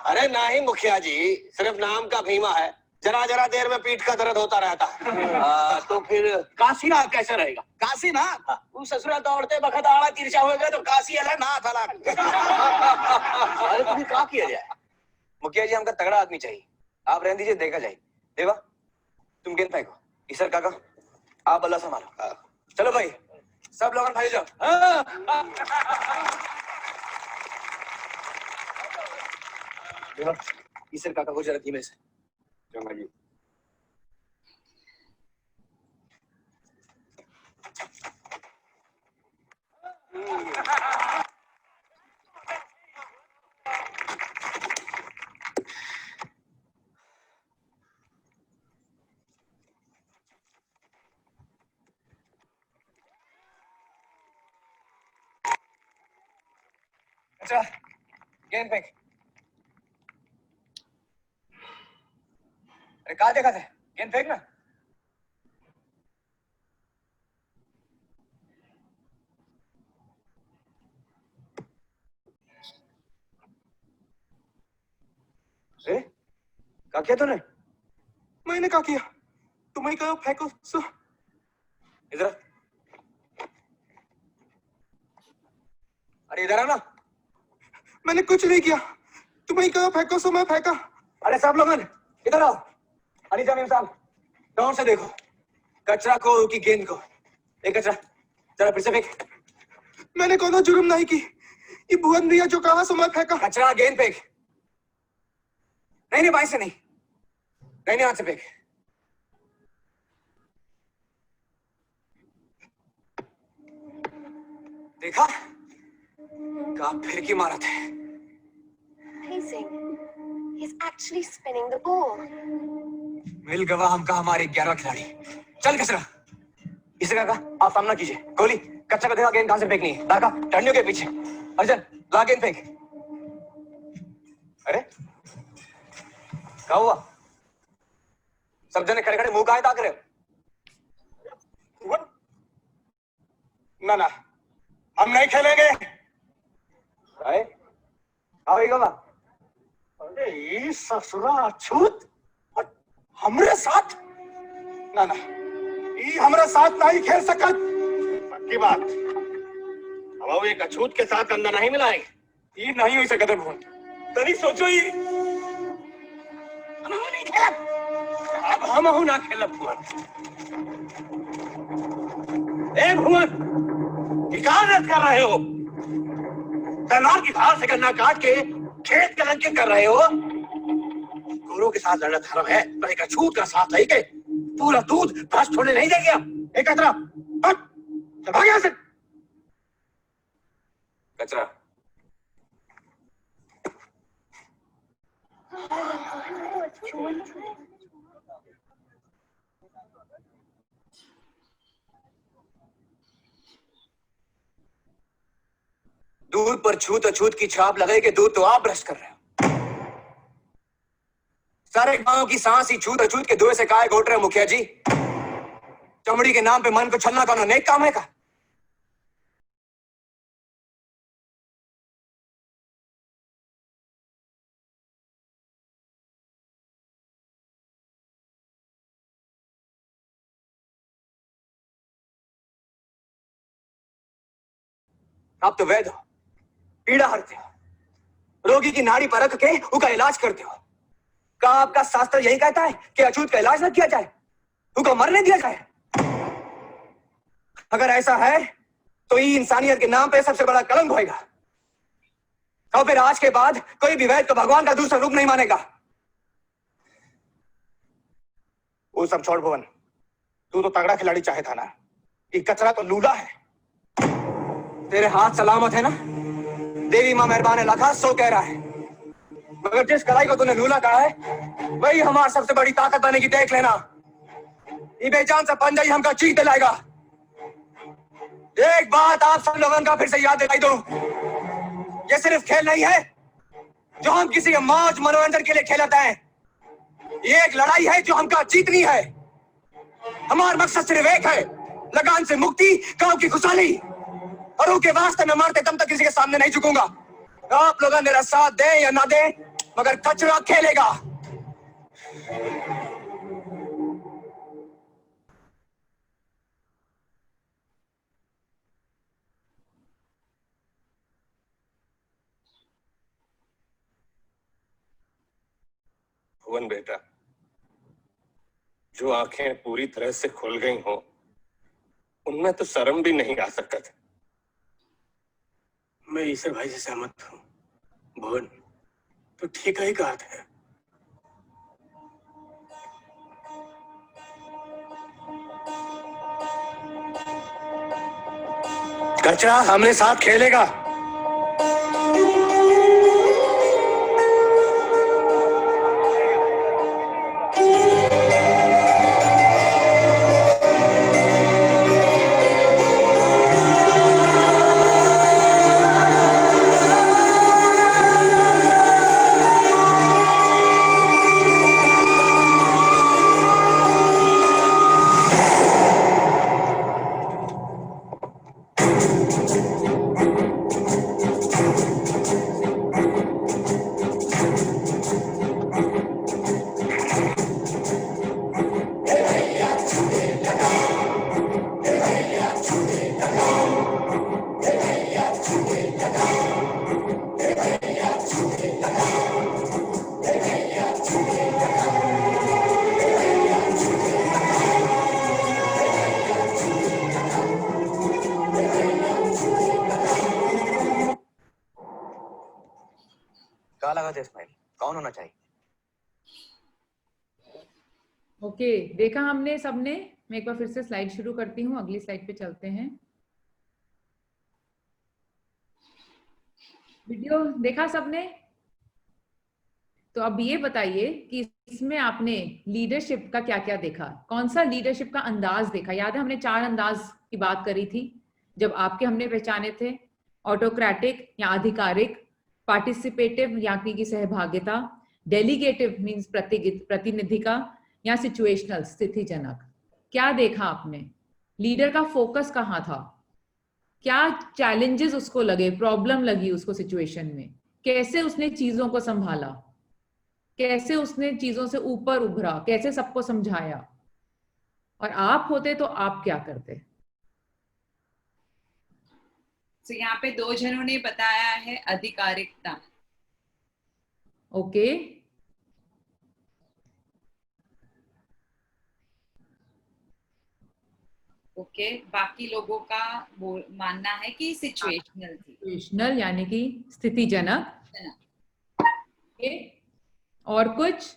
अरे नहीं मुखिया जी, सिर्फ नाम का भीमा है, जरा जरा देर में पीठ का दर्द होता रहता है। तो फिर काशीनाथ कैसे रहेगा? काशीनाथ वो ससुरा दौड़ते बखत आड़ा तिरछा हो गया तो काशी अलग नाथ अलग। अरे तुम्हें क्या किया जाए? मुखिया जी हमका तगड़ा आदमी चाहिए, आप रहने दीजिए, देखा जाए। देवा तुम गेंद फेंको, ईसर काका आप बल्ला संभालो। चलो भाई सब लोग भाई जाओ। ईसर काका को जरा धीमे से। चंगा जी। अच्छा गेंद फेंक। अरे कहा देखा थे? गेंद फेंक ना। अरे क्या किया तूने? मैंने क्या किया? तुम्हें कहा फेंको सो। इधर अरे इधर आना। मैंने कुछ नहीं किया, तुम्हें कहा फेंको सो मैं फेंका। अरे सब लोग इधर आओ। अली जामीम साहब गौर से देखो, कचरा को की गेंद को। एक कचरा जरा फिर से फेंक। मैंने कोई जुर्म नहीं की, ये भुवन भैया जो कहा सो मैं फेंका। कचरा गेंद फेंक। नहीं भाई से नहीं, नहीं हाथ से फेंक। देखा का फिर की मारा थे। Amazing. He's actually spinning the ball. मिल गवा हमका हमारे 11 खिलाड़ी। चल कचरा इसे काका आप सामना कीजिए। गोली कच्चा का देखा गेंद कहां से फेंकनी है। काका टर्नियों के पीछे। अर्जन ला गेंद फेंक। अरे क्या हुआ? सब जने खड़े खड़े मुंह काहे ताक रहे हो? ना ना हम नहीं खेलेंगे। अरे ये ससुरा अछूत हमरे साथ ना ना ये हमरे साथ नहीं खेल सकत। पक्की बात अब एक अछूत के साथ अंदर नहीं मिलाएंगे। ये नहीं हो सकता भून तरी सोचो ही नहीं खेलब। अब हम हूं ना खेलब भुवन। ए भुवन हिकारत कर रहे हो? तलवार की धार से गन्ना काट के खेत का अंकित कर रहे हो। गोरों के साथ लड़ना धर्म है, तो एक अछूत का साथ है के पूरा दूध भ्रष्ट होने नहीं देगा। एक कचरा हट भाग यहाँ से। कचरा दूध पर छूत अछूत की छाप लगे के दूध तो आप भ्रष्ट कर रहे हो। सारे गांव की सांस ही छूत अछूत के धुएं से काहे घोट रहे हो मुखिया जी? चमड़ी के नाम पे मन को छलना कौन नेक काम है का? आप तो वैद्य हो, पीड़ा हरते हो, रोगी की नाड़ी परख के उसका इलाज करते हो। क्या आपका शास्त्र यही कहता है कि अछूत का इलाज न किया जाए, उसको मरने दिया जाए? अगर ऐसा है तो ये इंसानियत के नाम पे सबसे बड़ा कलंक होएगा। और फिर आज के बाद कोई भी वैद्य को भगवान का दूसरा रूप नहीं मानेगा। वो सब छोड़ भुवन, तू तो तगड़ा खिलाड़ी चाहे था ना, ये कचरा तो लूला है। तेरे हाथ सलामत है ना? देवी मां मेहरबान है, लाखा सो कह रहा है। मगर जिस कलाई को तूने लूला कहा है वही हमारी सबसे बड़ी ताकत बनेगी, देख लेना। ये बेजान सा पंजा ही हमका जीत दिलाएगा। एक बात आप सब लोगों का फिर से याद दिलाई दूं, ये सिर्फ खेल नहीं है जो हम किसी के मौज मनोरंजन के लिए खेलते हैं। ये एक लड़ाई है जो हमका जीतनी है। हमारा मकसद सिर्फ एक है, लगान से मुक्ति, गांव की खुशहाली। और उनके वास्ते मैं मरते दम तक किसी के सामने नहीं झुकूंगा। आप लोग मेरा साथ दें या ना दें, मगर कचरा खेलेगा। भुवन बेटा, जो आंखें पूरी तरह से खुल गई हो उनमें तो शर्म भी नहीं आ सकता था। मैं ईश्वर भाई से सहमत हूँ। भुवन तो ठीक ही कहा था। कचरा हमने साथ खेलेगा। क्या लगा था इस्माइल, कौन होना चाहिए? ओके, देखा हमने सबने। मैं एक बार फिर से स्लाइड शुरू करती हूँ, अगली स्लाइड पे चलते हैं। वीडियो देखा सबने? तो अब ये बताइए कि इसमें आपने लीडरशिप का क्या क्या देखा, कौन सा लीडरशिप का अंदाज देखा। याद है हमने 4 अंदाज की बात करी थी जब आपके हमने पहचाने थे, ऑटोक्रेटिक या आधिकारिक, पार्टिसिपेटिव यानी कि सहभागिता, डेलीगेटिव मींस प्रतिनिधि का, या सिचुएशनल स्थितिजनक। क्या देखा आपने? लीडर का फोकस कहाँ था? क्या चैलेंजेस उसको लगे, प्रॉब्लम लगी उसको सिचुएशन में, कैसे उसने चीजों को संभाला, कैसे उसने चीजों से ऊपर उभरा, कैसे सबको समझाया, और आप होते तो आप क्या करते? तो यहाँ पे 2 जनों ने बताया है आधिकारिकता। ओके, ओके, बाकी लोगों का मानना है कि सिचुएशनल थी। सिचुएशनल यानी कि स्थितिजनक। ओके, और कुछ?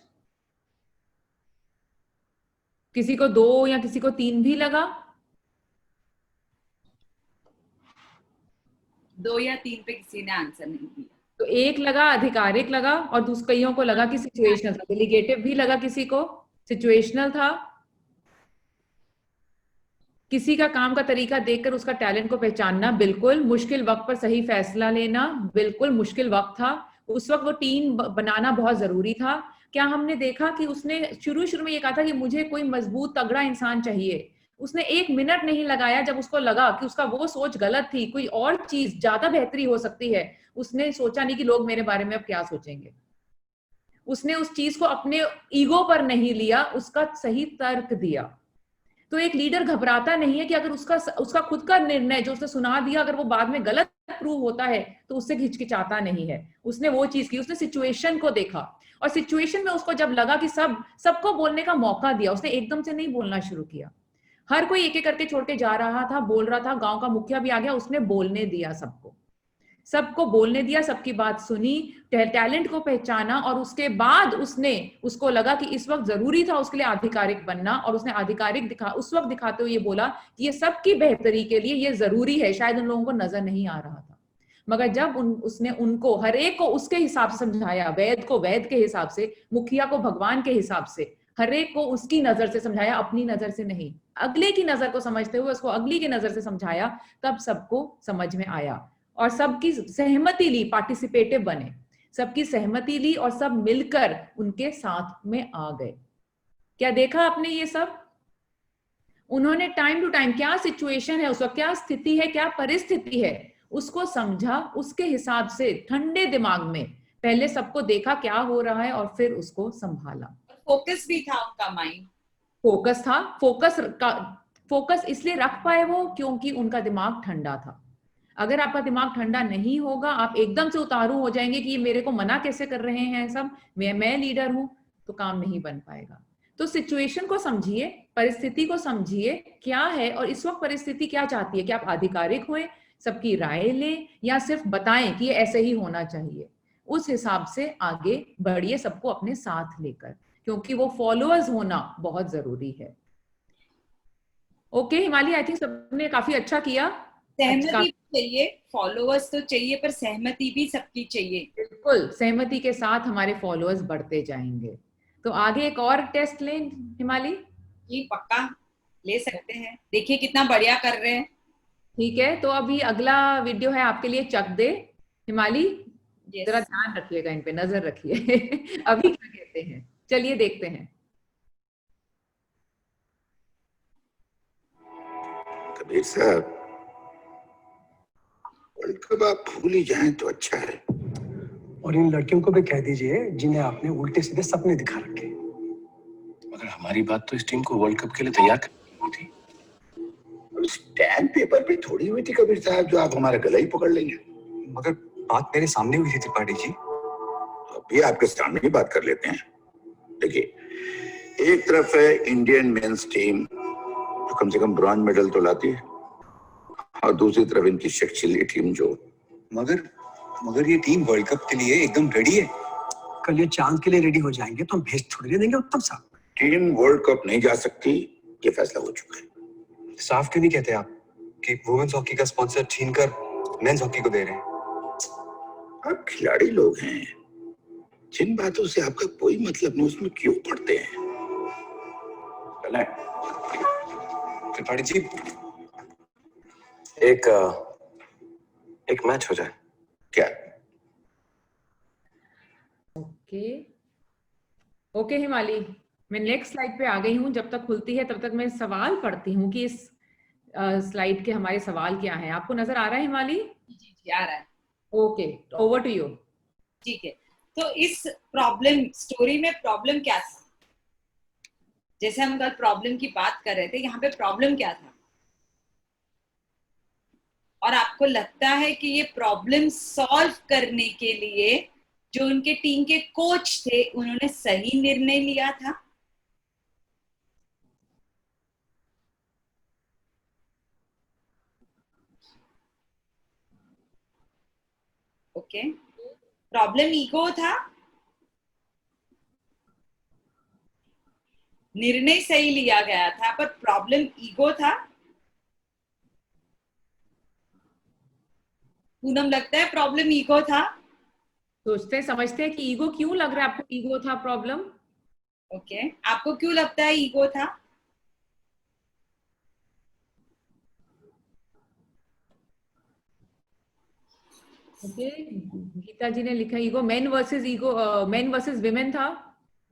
किसी को 2 या किसी को 3 भी लगा? 2 या 3 पे किसी ने आंसर नहीं दिया। तो एक लगा आधिकारिक लगा और कईयों को लगा कि सिचुएशनल था। डेलीगेटिव भी लगा किसी को, सिचुएशनल था। किसी का काम का तरीका देखकर उसका टैलेंट को पहचानना, बिल्कुल। मुश्किल वक्त पर सही फैसला लेना, बिल्कुल मुश्किल वक्त था उस वक्त, वो टीम बनाना बहुत जरूरी था। क्या हमने देखा कि उसने शुरू में ये कहा था कि मुझे कोई मजबूत तगड़ा इंसान चाहिए। उसने 1 मिनट नहीं लगाया, जब उसको लगा कि उसका वो सोच गलत थी, कोई और चीज ज्यादा बेहतरी हो सकती है, उसने सोचा नहीं कि लोग मेरे बारे में अब क्या सोचेंगे। उसने उस चीज को अपने ईगो पर नहीं लिया, उसका सही तर्क दिया। तो एक लीडर घबराता नहीं है कि अगर उसका खुद का निर्णय जो उसने सुना दिया अगर वो बाद में गलत प्रूव होता है तो उससे हिचकिचाता नहीं है। उसने वो चीज की, उसने सिचुएशन को देखा और सिचुएशन में उसको जब लगा कि सबको बोलने का मौका दिया, उसने एकदम से नहीं बोलना शुरू किया। हर कोई एक एक करके छोड़ के जा रहा था, बोल रहा था, गांव का मुखिया भी आ गया, उसने बोलने दिया, सबको बोलने दिया, सबकी बात सुनी, टैलेंट को पहचाना और उसके बाद उसको लगा कि इस वक्त जरूरी था उसके लिए आधिकारिक बनना, और उसने आधिकारिक उस वक्त दिखाते हुए ये बोला कि ये सबकी बेहतरी के लिए ये जरूरी है। शायद उन लोगों को नजर नहीं आ रहा था, मगर जब उसने उनको हर एक को उसके हिसाब से समझाया, वैद को वैद के हिसाब से, मुखिया को भगवान के हिसाब से, हर एक को उसकी नजर से समझाया, अपनी नजर से नहीं, अगले की नजर को समझते हुए उसको अगली की नजर से समझाया, तब सबको समझ में आया और सबकी सहमति ली, पार्टिसिपेटिव बने, सबकी सहमति ली और सब मिलकर उनके साथ में आ गए। क्या देखा आपने ये सब? उन्होंने टाइम टू टाइम क्या सिचुएशन है, उसका क्या स्थिति है, क्या परिस्थिति है, उसको समझा, उसके हिसाब से ठंडे दिमाग में पहले सबको देखा क्या हो रहा है और फिर उसको संभाला। फोकस भी था उनका माइंड, फोकस था, फोकस इसलिए रख पाए वो क्योंकि उनका दिमाग ठंडा था। अगर आपका दिमाग ठंडा नहीं होगा, आप एकदम से उतारू हो जाएंगे कि ये मेरे को मना कैसे कर रहे हैं सब, मैं लीडर हूं, तो काम नहीं बन पाएगा। तो सिचुएशन को समझिए, परिस्थिति को समझिए क्या है और इस वक्त परिस्थिति क्या चाहती है, कि आप आधिकारिक हों, सबकी राय लें या सिर्फ बताएं कि ये ऐसे ही होना चाहिए। उस हिसाब से आगे बढ़िए सबको अपने साथ लेकर, क्योंकि वो फॉलोअर्स होना बहुत जरूरी है। ओके हिमाली, आई थिंक सबने काफी अच्छा किया। सहमति चाहिए, फॉलोअर्स तो चाहिए पर सहमति भी सबकी चाहिए। बिल्कुल, सहमति के साथ हमारे फॉलोअर्स बढ़ते जाएंगे। तो आगे एक और टेस्ट लें हिमाली? जी पक्का ले सकते हैं, देखिए कितना बढ़िया कर रहे हैं। ठीक है, तो अभी अगला वीडियो है आपके लिए, चक दे। हिमाली Yes. जरा ध्यान रखिएगा, इन पे नजर रखिए अभी क्या कहते हैं, चलिए देखते हैं। कबीर साहब, वर्ल्ड कप आप भूल ही जाएं तो अच्छा है। और इन लड़कियों को भी कह दीजिए जिन्हें आपने उल्टे सीधे सपने दिखा रखे। मगर हमारी बात तो इस टीम को वर्ल्ड कप के लिए तैयार करनी हुई थी। स्टैम्प पेपर पे थोड़ी हुई थी कबीर साहब जो आप हमारा गला ही पकड़ लेंगे। मगर बात मेरे सामने हुई थी त्रिपाठी जी। तो अभी आपके सामने ही बात कर लेते हैं। देखिए, एक तरफ है इंडियन मेंस टीम जो कम से कम ब्रॉन्ज मेडल तो लाती है, और दूसरी तरफ इनकी शख्सियत टीम जो मगर ये टीम वर्ल्ड कप के लिए एकदम रेडी है। कल ये चांद के लिए रेडी हो जाएंगे तो हम भेज थोड़ी देंगे उत्तम साहब। टीम वर्ल्ड कप नहीं जा सकती, ये फैसला हो चुका है। साफ क्यों नहीं कहते आप कि वुमेन्स हॉकी का स्पॉन्सर छीनकर मेंस हॉकी को दे रहे हैं? आप खिलाड़ी लोग हैं, जिन बातों से आपका कोई मतलब नहीं, उसमें क्यों पड़ते हैं? त्रिपाठी जी, एक मैच हो जाए क्या? ओके हिमाली, मैं नेक्स्ट स्लाइड पे आ गई हूँ। जब तक खुलती है तब तक मैं सवाल पढ़ती हूँ कि इस स्लाइड के हमारे सवाल क्या हैं। आपको नजर आ रहा है हिमाली? जी आ रहा है। Okay, over to you. ठीक है, तो इस प्रॉब्लम स्टोरी में प्रॉब्लम क्या था? जैसे हम कल प्रॉब्लम की बात कर रहे थे, यहाँ पे प्रॉब्लम क्या था? और आपको लगता है कि ये प्रॉब्लम सॉल्व करने के लिए जो उनके टीम के कोच थे, उन्होंने सही निर्णय लिया था? ओके, प्रॉब्लम ईगो था? निर्णय सही लिया गया था पर प्रॉब्लम ईगो था? पूनम, लगता है प्रॉब्लम ईगो था? सोचते समझते हैं कि ईगो क्यों लग रहा है आपको, ईगो था प्रॉब्लम? ओके, आपको क्यों लगता है ईगो था? ओके, गीता जी ने लिखा ईगो मेन वर्सेस विमेन था,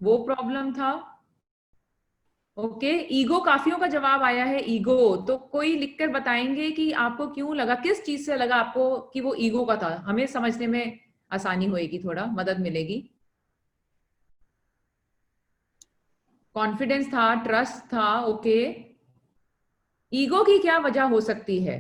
वो प्रॉब्लम था। ओके, ईगो काफियों का जवाब आया है, ईगो। तो कोई लिखकर बताएंगे कि आपको क्यों लगा, किस चीज से लगा आपको कि वो ईगो का था? हमें समझने में आसानी होएगी, थोड़ा मदद मिलेगी। कॉन्फिडेंस था, ट्रस्ट था। ओके, ईगो की क्या वजह हो सकती है?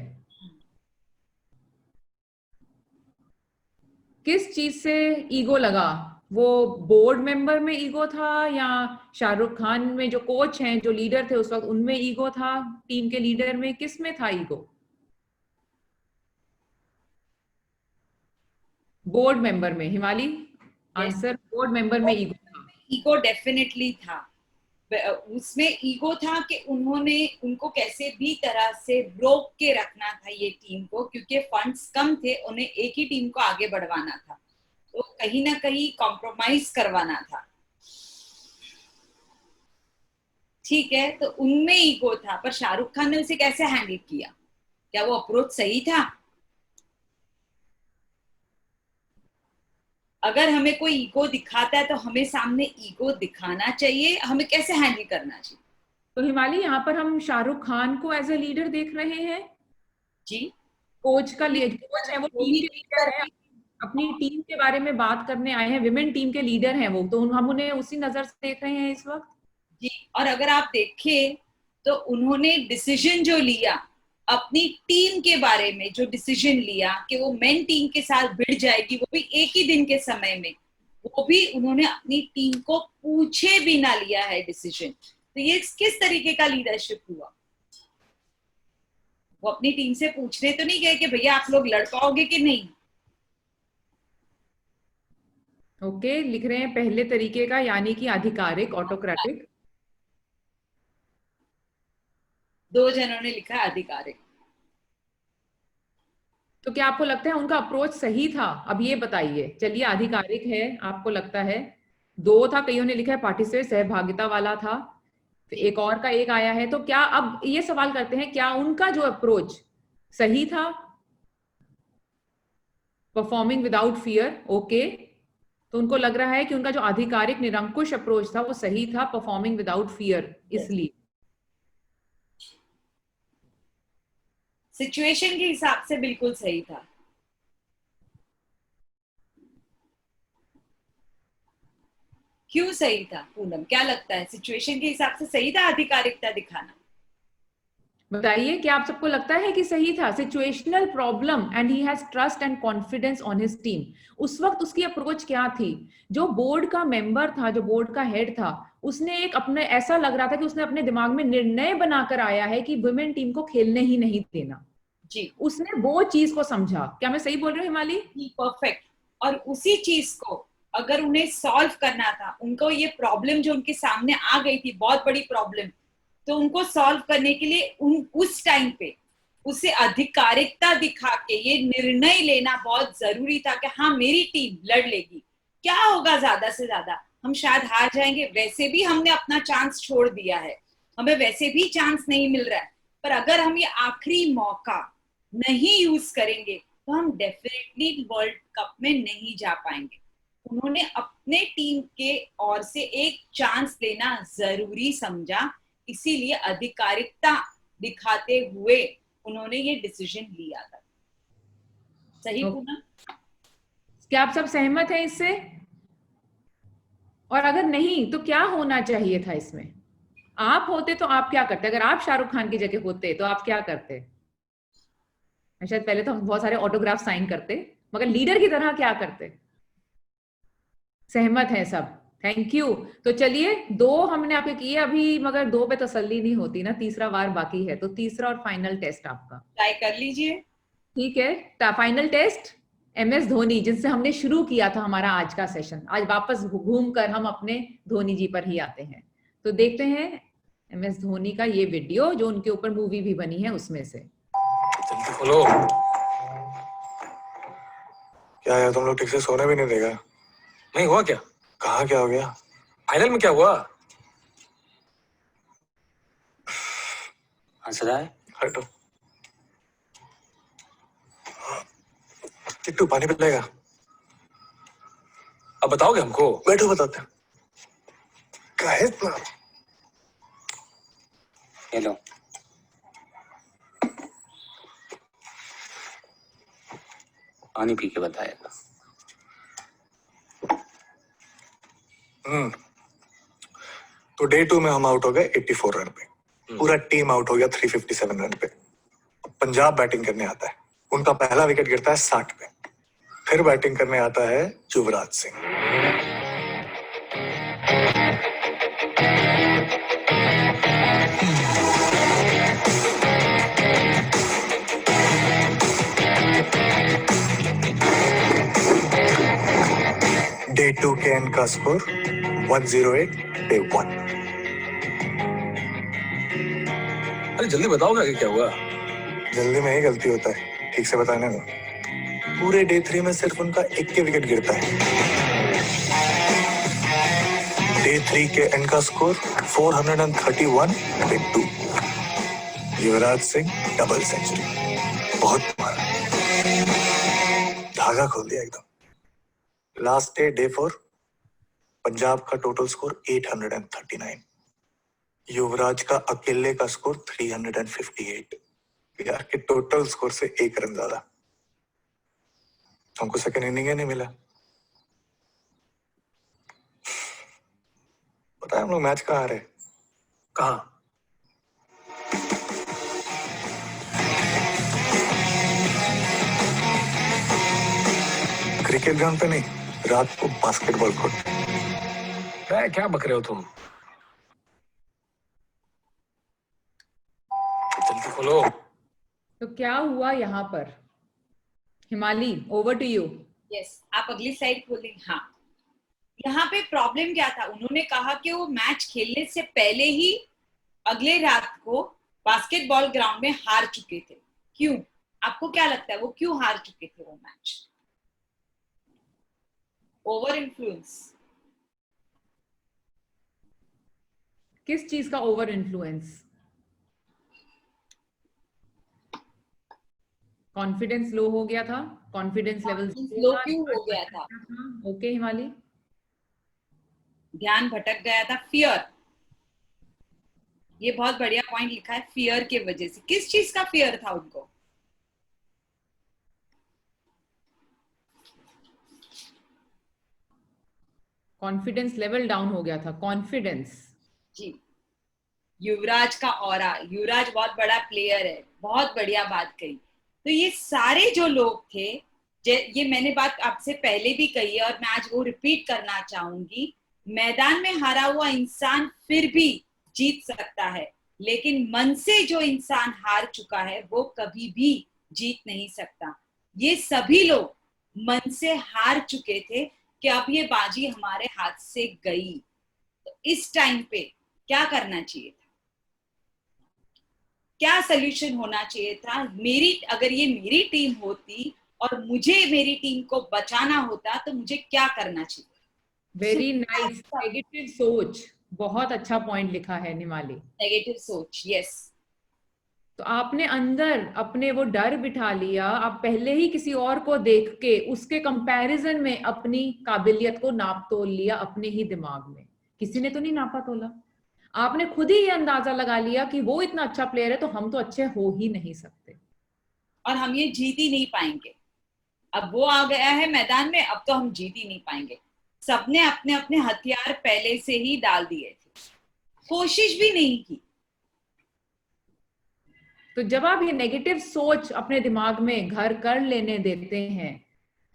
किस चीज से ईगो लगा? वो बोर्ड मेंबर में ईगो था, या शाहरुख खान में जो कोच हैं, जो लीडर थे उस वक्त, उनमें ईगो था? टीम के लीडर में किस में था ईगो? बोर्ड मेंबर में। हिमाली, आंसर बोर्ड मेंबर में ईगो था। ईगो डेफिनेटली था। उसमें ईगो था कि उन्होंने उनको कैसे भी तरह से रोक के रखना था ये टीम को, क्योंकि फंड्स कम थे, उन्हें एक ही टीम को आगे बढ़वाना था, तो कहीं ना कहीं कॉम्प्रोमाइज करवाना था। ठीक है, तो उनमें ईगो था, पर शाहरुख खान ने उसे कैसे हैंडल किया? क्या वो अप्रोच सही था? अगर हमें कोई ईगो दिखाता है तो हमें सामने ईगो दिखाना चाहिए, हमें कैसे हैंडल करना चाहिए? तो हिमाली, यहाँ पर हम शाहरुख खान को एज ए लीडर देख रहे हैं जी। कोच है, वो टीम के लीडर है, अपनी टीम के बारे में बात करने आए हैं, विमेन टीम के लीडर हैं वो, तो हम उन्हें उसी नजर से देख रहे हैं इस वक्त। जी, और अगर आप देखें तो उन्होंने डिसीजन जो लिया अपनी टीम के बारे में, जो डिसीजन लिया कि वो मेन टीम के साथ भिड़ जाएगी, वो भी एक ही दिन के समय में, वो भी उन्होंने अपनी टीम को पूछे बिना लिया है डिसीजन। तो ये किस तरीके का लीडरशिप हुआ? वो अपनी टीम से पूछने तो नहीं गए कि भैया आप लोग लड़ पाओगे कि नहीं। ओके, लिख रहे हैं पहले तरीके का, यानी कि आधिकारिक, ऑटोक्रेटिक। 2 जनों ने लिखा आधिकारिक। तो क्या आपको लगता है उनका अप्रोच सही था? अब ये बताइए, चलिए आधिकारिक है आपको लगता है, 2 था, कईयों ने लिखा है पार्टिसिपेट, सहभागिता वाला था, तो एक और का एक आया है। तो क्या, अब ये सवाल करते हैं, क्या उनका जो अप्रोच सही था? परफॉर्मिंग विदाउट फियर, ओके, तो उनको लग रहा है कि उनका जो आधिकारिक निरंकुश अप्रोच था वो सही था, परफॉर्मिंग विदाउट फियर, इसलिए सिचुएशन के हिसाब से बिल्कुल सही था। क्यों सही था पूनम, क्या लगता है? सिचुएशन के हिसाब से सही था आधिकारिकता दिखाना? बताइए, क्या आप सबको लगता है कि सही था? Situational problem and he has trust and confidence on his team. उस वक्त उसकी अप्रोच क्या थी? जो बोर्ड का मेंबर था, जो बोर्ड का हेड था, उसने एक अपने, ऐसा लग रहा था कि उसने अपने दिमाग में निर्णय बनाकर आया है कि वुमेन टीम को खेलने ही नहीं देना। जी, उसने वो चीज को समझा। क्या मैं सही बोल रही हूँ हिमाली? परफेक्ट। और उसी चीज को अगर उन्हें सॉल्व करना था, उनको ये प्रॉब्लम जो उनके सामने आ गई थी, बहुत बड़ी प्रॉब्लम, तो उनको सॉल्व करने के लिए उस टाइम पे उसे आधिकारिकता दिखा के ये निर्णय लेना बहुत जरूरी था कि हाँ मेरी टीम लड़ लेगी। क्या होगा, ज्यादा से ज्यादा हम शायद हार जाएंगे, वैसे भी हमने अपना चांस छोड़ दिया है, हमें वैसे भी चांस नहीं मिल रहा है, पर अगर हम ये आखिरी मौका नहीं यूज करेंगे तो हम डेफिनेटली वर्ल्ड कप में नहीं जा पाएंगे। उन्होंने अपने टीम के ओर से एक चांस लेना जरूरी समझा, इसीलिए आधिकारिकता दिखाते हुए उन्होंने ये डिसीजन लिया था। सही पूनम? क्या आप सब सहमत हैं इससे? और अगर नहीं तो क्या होना चाहिए था इसमें? आप होते तो आप क्या करते? अगर आप शाहरुख खान की जगह होते तो आप क्या करते? शायद पहले तो हम बहुत सारे ऑटोग्राफ साइन करते, मगर लीडर की तरह क्या करते? सहमत है सब, थैंक यू। तो चलिए, 2 हमने आपके किए अभी, मगर 2 पे तसल्ली नहीं होती ना, तीसरा वार बाकी है, तो तीसरा और फाइनल टेस्ट आपका ट्राई कर लीजिए। ठीक है, फाइनल टेस्ट MS धोनी, जिनसे हमने शुरू किया था हमारा आज का सेशन। आज वापस घूमकर हम अपने धोनी जी पर ही आते हैं। तो देखते हैं MS धोनी का ये वीडियो, जो उनके ऊपर मूवी भी बनी है उसमें से। जल्दी खोलो। क्या यार, तुम लोग ठीक से सोने भी नहीं देगा? नहीं हुआ क्या? कहाँ क्या हो गया? फाइनल में क्या हुआ? हंस रहा है? हटो। किट्टू पानी पिलाएगा? अब बताओगे हमको? बैठो बताते हैं। काहे इतना? हेलो, पानी पी के बताएगा। तो डे 2 में हम आउट हो गए 84 रन पे, पूरा टीम आउट हो गया 357 रन पे। पंजाब बैटिंग करने आता है, उनका पहला विकेट गिरता है 60 पे। फिर बैटिंग करने आता है युवराज सिंह। डे 2 के एंड का स्कोर 108 डे 1। अरे जल्दी बताओगे आगे क्या हुआ? जल्दी में ही गलती होता है, ठीक से बताने दो। पूरे डे 3 में सिर्फ उनका एक के विकेट गिरता है। डे 3 के एंड का score 431-2। Yuvraj Singh double century, बहुत मारा, धागा खोल दिया एकदम। लास्ट डे 4, पंजाब का टोटल स्कोर 839, युवराज का अकेले का स्कोर 358। यार के टोटल स्कोर से 1 रन ज्यादा। हमको सेकंड इनिंग नहीं मिला। पता है हम लोग मैच कहाँ हारे? कहाँ? क्रिकेट ग्राउंड पे नहीं, रात को बास्केटबॉल कोर्ट। क्या बक रहे हो तुम? जल्दी खोलो। तो क्या हुआ यहाँ पर? हिमाली, ओवर टू यू। यस, आप अगली साइड खोलें। हाँ, यहाँ पे प्रॉब्लम क्या था, उन्होंने कहा कि वो मैच खेलने से पहले ही अगले रात को बास्केटबॉल ग्राउंड में हार चुके थे। क्यों? आपको क्या लगता है वो क्यों हार चुके थे वो मैच? Over influence. किस चीज का ओवर इन्फ्लुएंस? कॉन्फिडेंस लो हो गया था, कॉन्फिडेंस लेवल लो क्यों हो गया था? ओके हिमाली। ध्यान भटक गया था, फियर। ये बहुत बढ़िया पॉइंट लिखा है, फियर के वजह से। किस चीज का फियर था उनको? कॉन्फिडेंस लेवल डाउन हो गया था, कॉन्फिडेंस। जी, युवराज का ऑरा, युवराज बहुत बड़ा प्लेयर है, बहुत बढ़िया बात कही। तो ये सारे जो लोग थे, ये मैंने बात आपसे पहले भी कही है और मैं आज वो रिपीट करना चाहूंगी, मैदान में हारा हुआ इंसान फिर भी जीत सकता है, लेकिन मन से जो इंसान हार चुका है वो कभी भी जीत नहीं सकता। ये सभी लोग मन से हार चुके थे कि अब ये बाजी हमारे हाथ से गई। तो इस टाइम पे क्या करना चाहिए था? क्या सोल्यूशन होना चाहिए था? अगर ये मेरी टीम होती और मुझे मेरी टीम को बचाना होता तो मुझे क्या करना चाहिए? Very nice. नेगेटिव सोच, बहुत अच्छा पॉइंट लिखा है निमाली। नेगेटिव सोच, यस। तो आपने अंदर अपने वो डर बिठा लिया, आप पहले ही किसी और को देख के उसके कंपैरिजन में अपनी काबिलियत को नाप तोल लिया अपने ही दिमाग में। किसी ने तो नहीं नापा तोला, आपने खुद ही ये अंदाजा लगा लिया कि वो इतना अच्छा प्लेयर है तो हम तो अच्छे हो ही नहीं सकते और हम ये जीत ही नहीं पाएंगे। अब वो आ गया है मैदान में, अब तो हम जीत ही नहीं पाएंगे। सबने अपने अपने हथियार पहले से ही डाल दिए थे, कोशिश भी नहीं की। तो जब आप ये नेगेटिव सोच अपने दिमाग में घर कर लेने देते हैं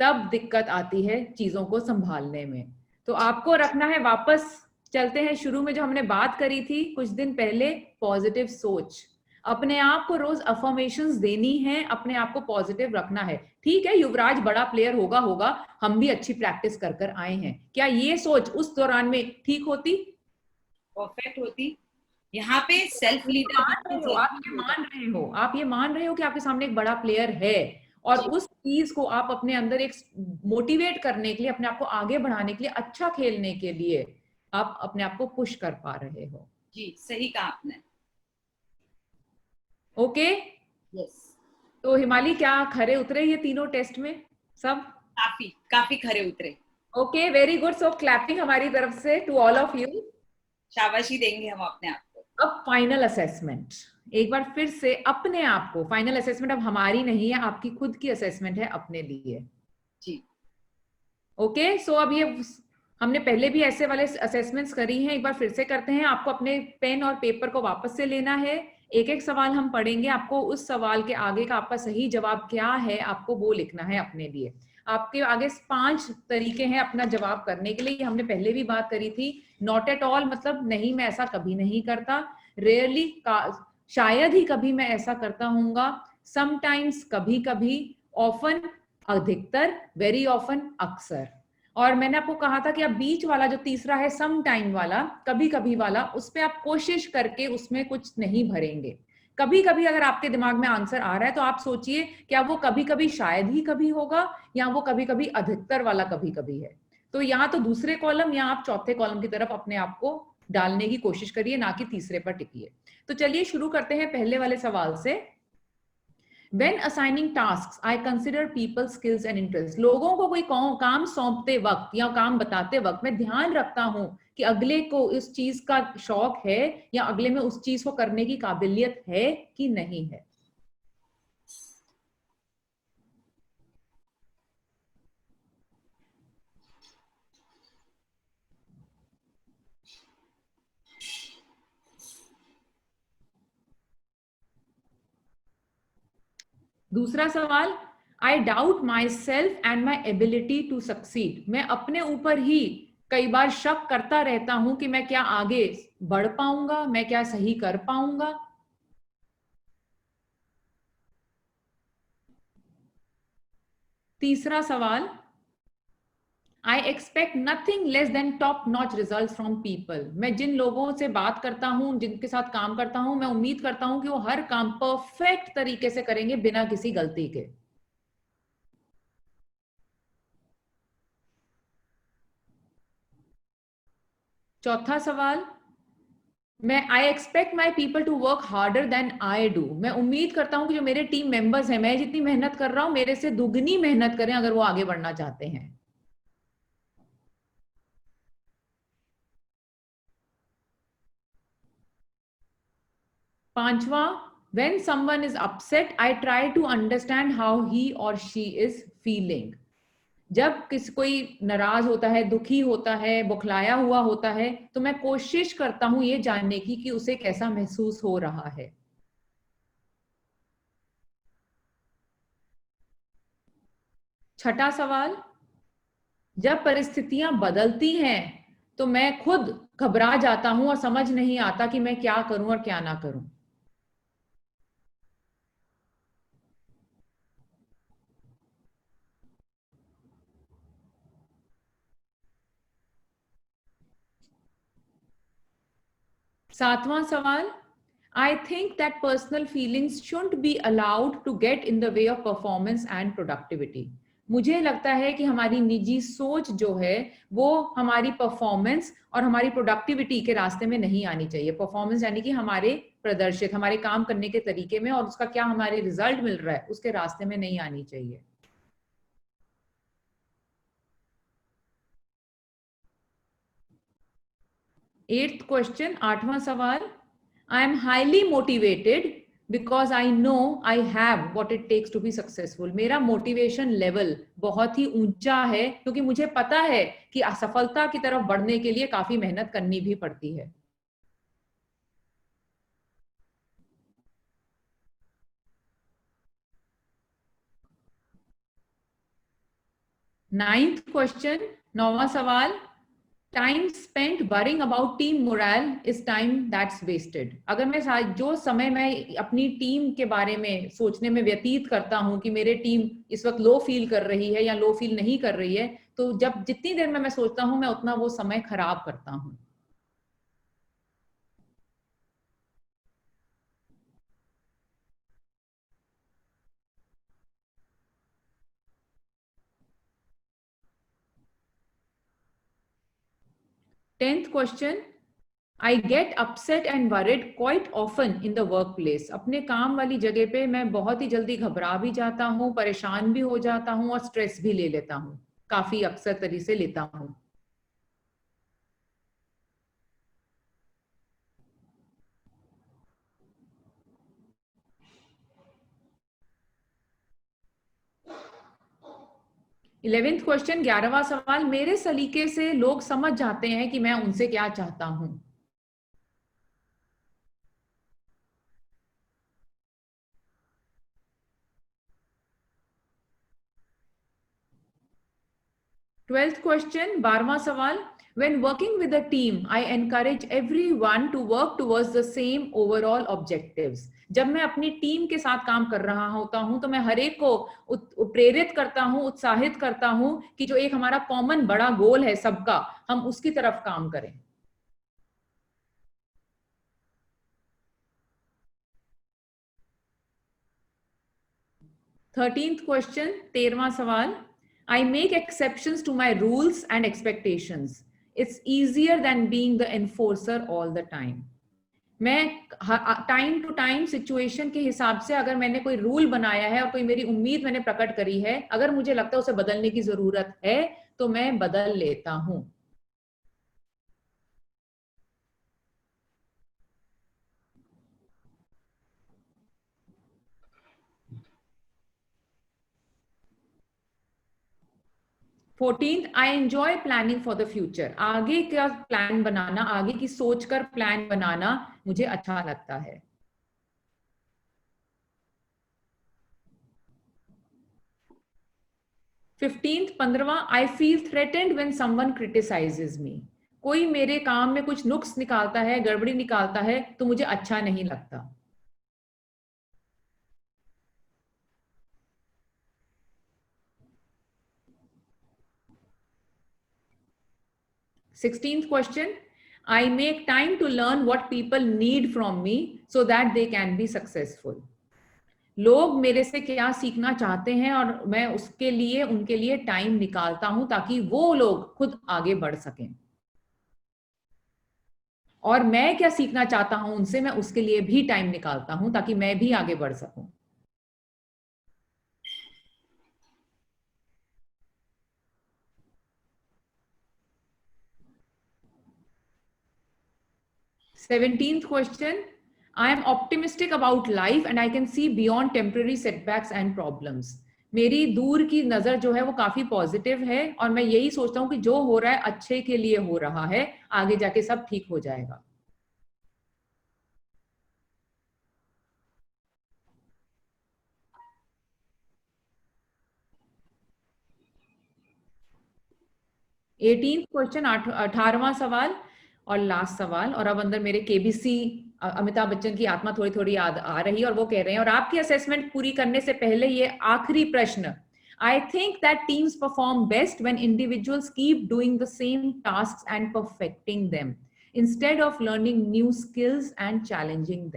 तब दिक्कत आती है चीजों को संभालने में। तो आपको रखना है, वापस चलते हैं शुरू में जो हमने बात करी थी कुछ दिन पहले, पॉजिटिव सोच। अपने आप को रोज अफर्मेशंस देनी है, अपने आप को पॉजिटिव रखना है। ठीक है, युवराज बड़ा प्लेयर होगा, हम भी अच्छी प्रैक्टिस कर कर आए हैं। क्या ये सोच उस दौरान में ठीक होती? परफेक्ट होती। यहाँ पे सेल्फ लीडर आप ये मान रहे हो कि आपके सामने एक बड़ा प्लेयर है और उस चीज को आप अपने अंदर एक मोटिवेट करने के लिए, अपने आप को आगे बढ़ाने के लिए, अच्छा खेलने के लिए आप अपने आप को पुश कर पा रहे हो। जी, सही कहा आपने। Okay, yes. तो हिमाली क्या खरे उतरे ये तीनों टेस्ट में? सब काफी खरे उतरे। Okay, very good. So clapping हमारी तरफ से टू ऑल ऑफ यू। शाबाशी देंगे हम अपने आप को। अब फाइनल असेसमेंट, एक बार फिर से अपने आप को, फाइनल असेसमेंट अब हमारी नहीं है, आपकी खुद की असेसमेंट है अपने लिए। जी, ओके। सो अब ये हमने पहले भी ऐसे वाले असेसमेंट्स करी हैं, एक बार फिर से करते हैं। आपको अपने पेन और पेपर को वापस से लेना है, एक एक सवाल हम पढ़ेंगे, आपको उस सवाल के आगे का आपका सही जवाब क्या है आपको वो लिखना है अपने लिए। आपके आगे 5 तरीके हैं अपना जवाब करने के लिए, हमने पहले भी बात करी थी। नॉट एट ऑल मतलब नहीं, मैं ऐसा कभी नहीं करता, रेयरली, शायद ही कभी मैं ऐसा करता हूँगा, समटाइम्स कभी कभी, ऑफन अधिकतर, वेरी ऑफन अक्सर। और मैंने आपको कहा था कि अब बीच वाला जो तीसरा है सम टाइम वाला, कभी कभी वाला, उस पे आप कोशिश करके उसमें कुछ नहीं भरेंगे, कभी कभी अगर आपके दिमाग में आंसर आ रहा है तो आप सोचिए क्या वो कभी कभी शायद ही कभी होगा या वो कभी कभी अधिकतर वाला कभी कभी है। तो यहाँ तो दूसरे कॉलम या आप चौथे कॉलम की तरफ अपने आप को डालने की कोशिश करिए, ना कि तीसरे पर टिकिए। तो चलिए शुरू करते हैं पहले वाले सवाल से। When assigning tasks, I consider people skills and interests. लोगों को कोई काम सौंपते वक्त या काम बताते वक्त मैं ध्यान रखता हूं कि अगले को इस चीज का शौक है या अगले में उस चीज को करने की काबिलियत है कि नहीं है। दूसरा सवाल, I doubt myself and my ability to succeed. मैं अपने ऊपर ही कई बार शक करता रहता हूं कि मैं क्या आगे बढ़ पाऊंगा, मैं क्या सही कर पाऊंगा। तीसरा सवाल, I expect nothing less than top notch result from people. मैं जिन लोगों से बात करता हूं, जिनके साथ काम करता हूं, मैं उम्मीद करता हूं कि वो हर काम परफेक्ट तरीके से करेंगे बिना किसी गलती के। चौथा सवाल, मैं I expect my people to work harder than I do. मैं उम्मीद करता हूं कि जो मेरे टीम मेंबर्स हैं, मैं जितनी मेहनत कर रहा हूं मेरे से दुगनी मेहनत करें अगर वो आगे बढ़ना चाहते हैं। पांचवा, when someone is upset, I try to understand how he or she is feeling. जब कोई नाराज होता है, दुखी होता है, बौखलाया हुआ होता है, तो मैं कोशिश करता हूं ये जानने की कि उसे कैसा महसूस हो रहा है। छठा सवाल, जब परिस्थितियां बदलती हैं तो मैं खुद घबरा जाता हूं और समझ नहीं आता कि मैं क्या करूं और क्या ना करूं। सातवां सवाल, I think that personal feelings shouldn't be allowed to get in the way of performance and productivity. मुझे लगता है कि हमारी निजी सोच जो है वो हमारी परफॉर्मेंस और हमारी प्रोडक्टिविटी के रास्ते में नहीं आनी चाहिए। परफॉर्मेंस यानी कि हमारे प्रदर्शित, हमारे काम करने के तरीके में और उसका क्या हमारे रिजल्ट मिल रहा है उसके रास्ते में नहीं आनी चाहिए। एट्थ क्वेश्चन, आठवां सवाल, I am highly motivated because I know I have what it takes to be successful. मेरा मोटिवेशन लेवल बहुत ही ऊंचा है क्योंकि मुझे पता है कि असफलता की तरफ बढ़ने के लिए काफी मेहनत करनी भी पड़ती है। नाइन्थ क्वेश्चन, नौवां सवाल, time spent worrying about team morale is time that's wasted. अगर मैं जो समय मैं अपनी टीम के बारे में सोचने में व्यतीत करता हूं कि मेरे टीम इस वक्त लो फील कर रही है या लो फील नहीं कर रही है, तो जब जितनी देर में मैं सोचता हूं मैं उतना वो समय खराब करता हूं। Tenth question, I get upset and worried quite often in the work place. अपने काम वाली जगह पे मैं बहुत ही जल्दी घबरा भी जाता हूँ, परेशान भी हो जाता हूँ और स्ट्रेस भी ले लेता हूँ, काफी अक्सर तरीके से लेता हूँ। इलेवेंथ क्वेश्चन, 11वां सवाल, मेरे सलीके से लोग समझ जाते हैं कि मैं उनसे क्या चाहता हूं। ट्वेल्थ क्वेश्चन, 12वां सवाल, when working with a team I encourage everyone to work towards the same overall objectives. जब मैं अपनी टीम के साथ काम कर रहा होता हूं तो मैं हर एक को प्रेरित करता हूं, उत्साहित करता हूं कि जो एक हमारा कॉमन बड़ा गोल है सबका, हम उसकी तरफ काम करें। 13th क्वेश्चन, 13वां सवाल, I make exceptions to my rules and expectations. It's easier than being the enforcer all the time. मैं टाइम टू टाइम सिचुएशन के हिसाब से अगर मैंने कोई रूल बनाया है और कोई मेरी उम्मीद मैंने प्रकट करी है, अगर मुझे लगता है उसे बदलने की जरूरत है तो मैं बदल लेता हूं। Fourteen, I enjoy planning for the future. आगे का प्लान बनाना, आगे की सोचकर प्लान बनाना मुझे अच्छा लगता है। फिफ्टींथ, 15वां, I feel threatened when someone criticises me. कोई मेरे काम में कुछ नुक्स निकालता है, गड़बड़ी निकालता है तो मुझे अच्छा नहीं लगता। 16th question, I make time to learn what people need from me so that they can be successful. लोग मेरे से क्या सीखना चाहते हैं और मैं उसके लिए उनके लिए टाइम निकालता हूं ताकि वो लोग खुद आगे बढ़ सकें, और मैं क्या सीखना चाहता हूं उनसे, मैं उसके लिए भी टाइम निकालता हूं ताकि मैं भी आगे बढ़ सकूं। Seventeenth question, I am optimistic about life and I can see beyond temporary setbacks and problems. मेरी दूर की नजर जो है वो काफी पॉजिटिव है और मैं यही सोचता हूं कि जो हो रहा है अच्छे के लिए हो रहा है, आगे जाके सब ठीक हो जाएगा। एटीन क्वेश्चन, 18वां सवाल और लास्ट सवाल, और अब अंदर मेरे केबीसी अमिताभ बच्चन की आत्मा थोड़ी थोड़ी याद आ रही है और वो कह रहे हैं, और आपकी असेसमेंट पूरी करने से पहले ये आखिरी प्रश्न, I think that teams perform best when individuals keep doing the same tasks and perfecting them instead of learning new skills and challenging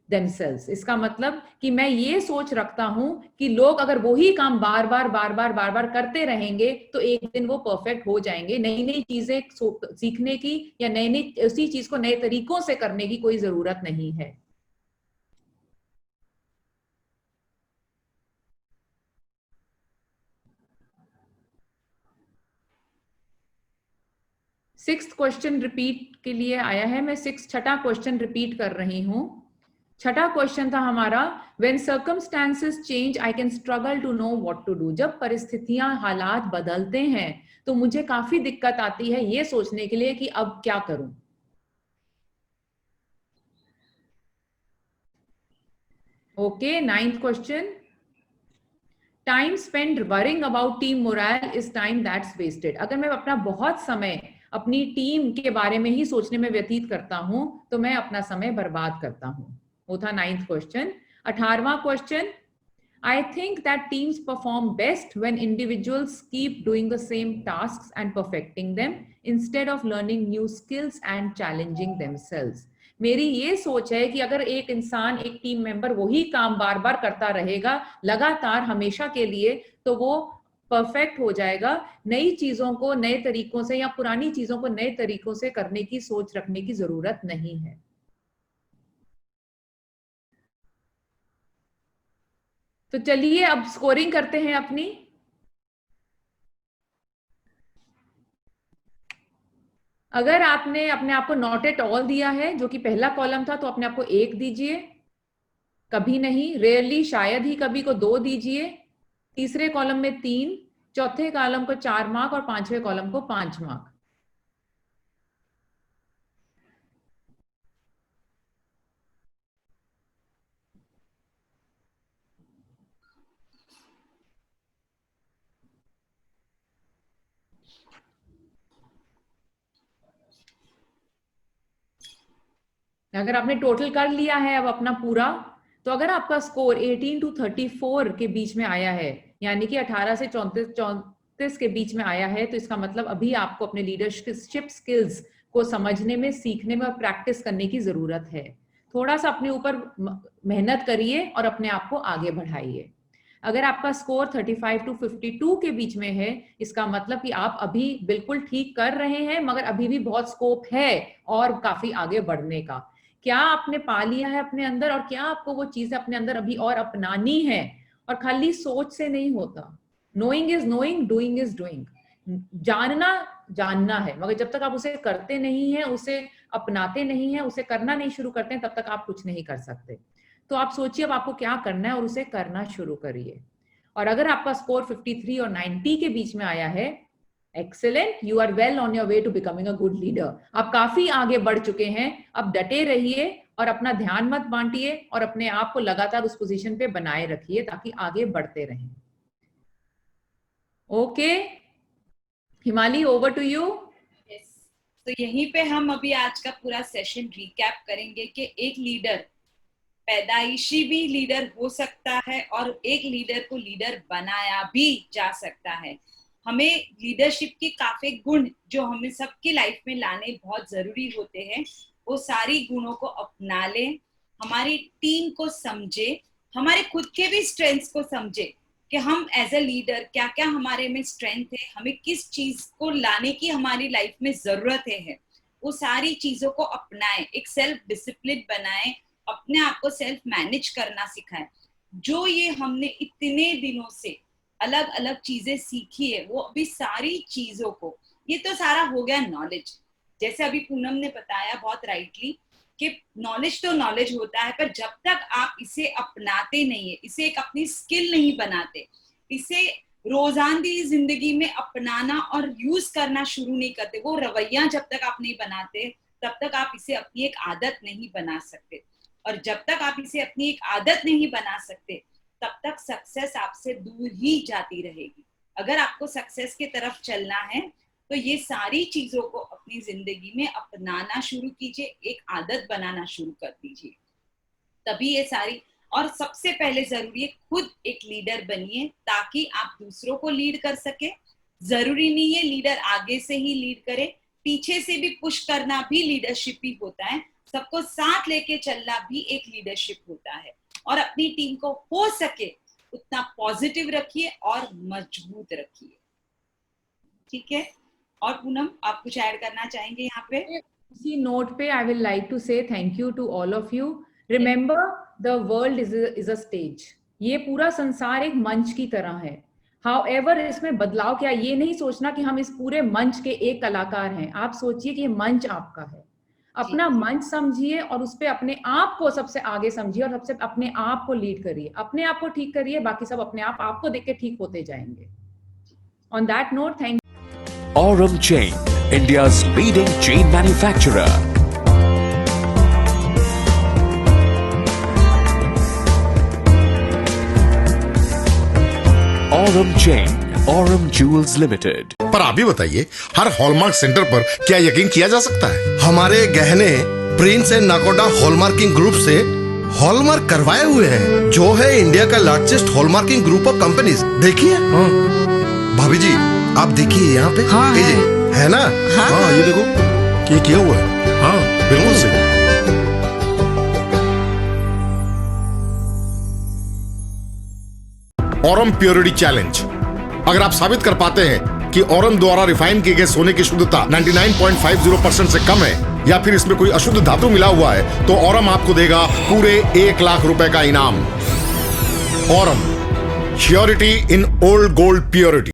themselves. इसका मतलब कि मैं ये सोच रखता हूं कि लोग अगर वही काम बार बार करते रहेंगे तो एक दिन वो परफेक्ट हो जाएंगे। नई नई चीजें सीखने की या नई उसी चीज को नए तरीकों से करने की कोई जरूरत नहीं है। सिक्स्थ क्वेश्चन रिपीट के लिए आया है, मैं छठा क्वेश्चन रिपीट कर रही हूं। छठा क्वेश्चन था हमारा, when circumstances change I can struggle to know what to do. जब परिस्थितियां, हालात बदलते हैं तो मुझे काफी दिक्कत आती है ये सोचने के लिए कि अब क्या करूं। Okay, ninth question, time spend worrying about team morale is time that's wasted. अगर मैं अपना बहुत समय अपनी टीम के बारे में ही सोचने में व्यतीत करता हूं तो मैं अपना समय बर्बाद करता हूं। वो था नाइन्थ क्वेश्चन। 18वां question, I think that teams perform best when individuals keep doing the same tasks and perfecting them instead of learning new skills and challenging themselves. मेरी ये सोच है कि अगर एक इंसान, एक टीम मेंबर वही काम बार बार करता रहेगा लगातार हमेशा के लिए तो वो परफेक्ट हो जाएगा। नई चीजों को नए तरीकों से या पुरानी चीजों को नए तरीकों से करने की सोच रखने की जरूरत नहीं है। तो चलिए अब स्कोरिंग करते हैं अपनी। अगर आपने अपने आप को नॉट एट ऑल दिया है जो कि पहला कॉलम था तो अपने आप को 1 दीजिए, कभी नहीं, रेयरली, शायद ही कभी को 2 दीजिए, तीसरे कॉलम में 3, चौथे कॉलम को 4 मार्क और पांचवें कॉलम को 5 मार्क। अगर आपने टोटल कर लिया है अब अपना पूरा, तो अगर आपका स्कोर 18 to 34 के बीच में आया है, यानी कि 18 से 34 के बीच में आया है, तो इसका मतलब अभी आपको अपने लीडरशिप स्किल्स को समझने में, सीखने में और प्रैक्टिस करने की जरूरत है। थोड़ा सा अपने ऊपर मेहनत करिए और अपने आप को आगे बढ़ाइए। अगर आपका स्कोर 35 to 52 के बीच में है, इसका मतलब कि आप अभी बिल्कुल ठीक कर रहे हैं, मगर अभी भी बहुत स्कोप है और काफी आगे बढ़ने का। क्या आपने पा लिया है अपने अंदर, और क्या आपको वो चीजें अपने अंदर अभी और अपनानी है, और खाली सोच से नहीं होता। Knowing is knowing, doing is doing. जानना है, मगर जब तक आप उसे करते नहीं है, उसे अपनाते नहीं है, उसे करना नहीं शुरू करते हैं, तब तक आप कुछ नहीं कर सकते। तो आप सोचिए अब आपको क्या करना है और उसे करना शुरू करिए। और अगर आपका स्कोर 53 और 90 के बीच में आया है, excellent, you are well on your way to becoming a good leader. आप काफी आगे बढ़ चुके हैं। अब डटे रहिए और अपना ध्यान मत बांटिए और अपने आप को लगातार उस पोजीशन पे बनाए रखिए ताकि आगे बढ़ते रहें। ओके हिमाली, ओवर टू यू। तो यहीं पे हम अभी आज का पूरा सेशन रिकैप करेंगे कि एक लीडर पैदाइशी भी लीडर हो सकता है और एक लीडर को लीडर बनाया भी जा सकता है। हमें लीडरशिप के काफी गुण जो हमें सबकी लाइफ में लाने बहुत जरूरी होते हैं, वो सारी गुणों को अपना लें, हमारी टीम को समझे, हमारे खुद के भी स्ट्रेंथ्स को समझे कि हम एज अ लीडर क्या क्या हमारे में स्ट्रेंथ है, हमें किस चीज को लाने की हमारी लाइफ में जरूरत है, वो सारी चीजों को अपनाएं, एक सेल्फ डिसिप्लिन बनाएं, अपने आप को सेल्फ मैनेज करना सिखाएं। जो ये हमने इतने दिनों से अलग अलग चीजें सीखी है, वो अभी सारी चीजों को, ये तो सारा हो गया नॉलेज। जैसे अभी पूनम ने बताया बहुत राइटली कि नॉलेज तो नॉलेज होता है, पर जब तक आप इसे अपनाते नहीं है, इसे एक अपनी स्किल नहीं बनाते, इसे रोजानदी जिंदगी में अपनाना और यूज करना शुरू नहीं करते, वो रवैया जब तक आप नहीं बनाते, तब तक आप इसे अपनी एक आदत नहीं बना सकते। और जब तक आप इसे अपनी एक आदत नहीं बना सकते, तब तक सक्सेस आपसे दूर ही जाती रहेगी। अगर आपको सक्सेस की तरफ चलना है, तो ये सारी चीजों को अपनी जिंदगी में अपनाना शुरू कीजिए, एक आदत बनाना शुरू कर दीजिए, तभी ये सारी। और सबसे पहले जरूरी है खुद एक लीडर बनिए ताकि आप दूसरों को लीड कर सके। जरूरी नहीं है लीडर आगे से ही लीड करे, पीछे से भी पुश करना भी लीडरशिप ही होता है। सबको साथ लेके चलना भी एक लीडरशिप होता है। और अपनी टीम को हो सके उतना पॉजिटिव रखिए और मजबूत रखिए। ठीक है, और पूनम आप कुछ ऐड करना चाहेंगे यहाँ पे? इसी नोट पे I will like to say thank you to all of you. Remember the world is a stage. ये पूरा संसार एक मंच की तरह है। हाउएवर इसमें बदलाव क्या, ये नहीं सोचना कि हम इस पूरे मंच के एक कलाकार हैं। आप सोचिए कि ये मंच आपका है। अपना मंच समझिए और उस पे अपने आप को सबसे आगे समझिए और सबसे अपने आप को लीड करिए। अपने आप को ठीक करिए, बाकी सब अपने आप आपको देख के ठीक होते जाएंगे। On that note, thank Aurum Chain, India's leading chain manufacturer. Aurum Chain, Aurum Jewels Limited. पर आप भी बताइए, हर हॉलमार्क सेंटर पर क्या यकीन किया जा सकता है? हमारे गहने प्रिंस एंड नाकोटा हॉलमार्किंग ग्रुप से हॉलमार्क करवाए हुए हैं, जो है इंडिया का largest hallmarking group of companies. देखिए भाभी जी, आप देखिए यहाँ पे। हाँ, है ना? हाँ, ये देखो ये किया हुआ है। हाँ बिल्कुल सही। Aurum purity challenge. अगर आप साबित कर पाते हैं कि ऑरम द्वारा रिफाइन किए गए सोने की शुद्धता 99.50% से कम है, या फिर इसमें कोई अशुद्ध धातु मिला हुआ है, तो ऑरम आपको देगा पूरे 1 लाख रुपए का इनाम। Aurum, surety in old gold purity.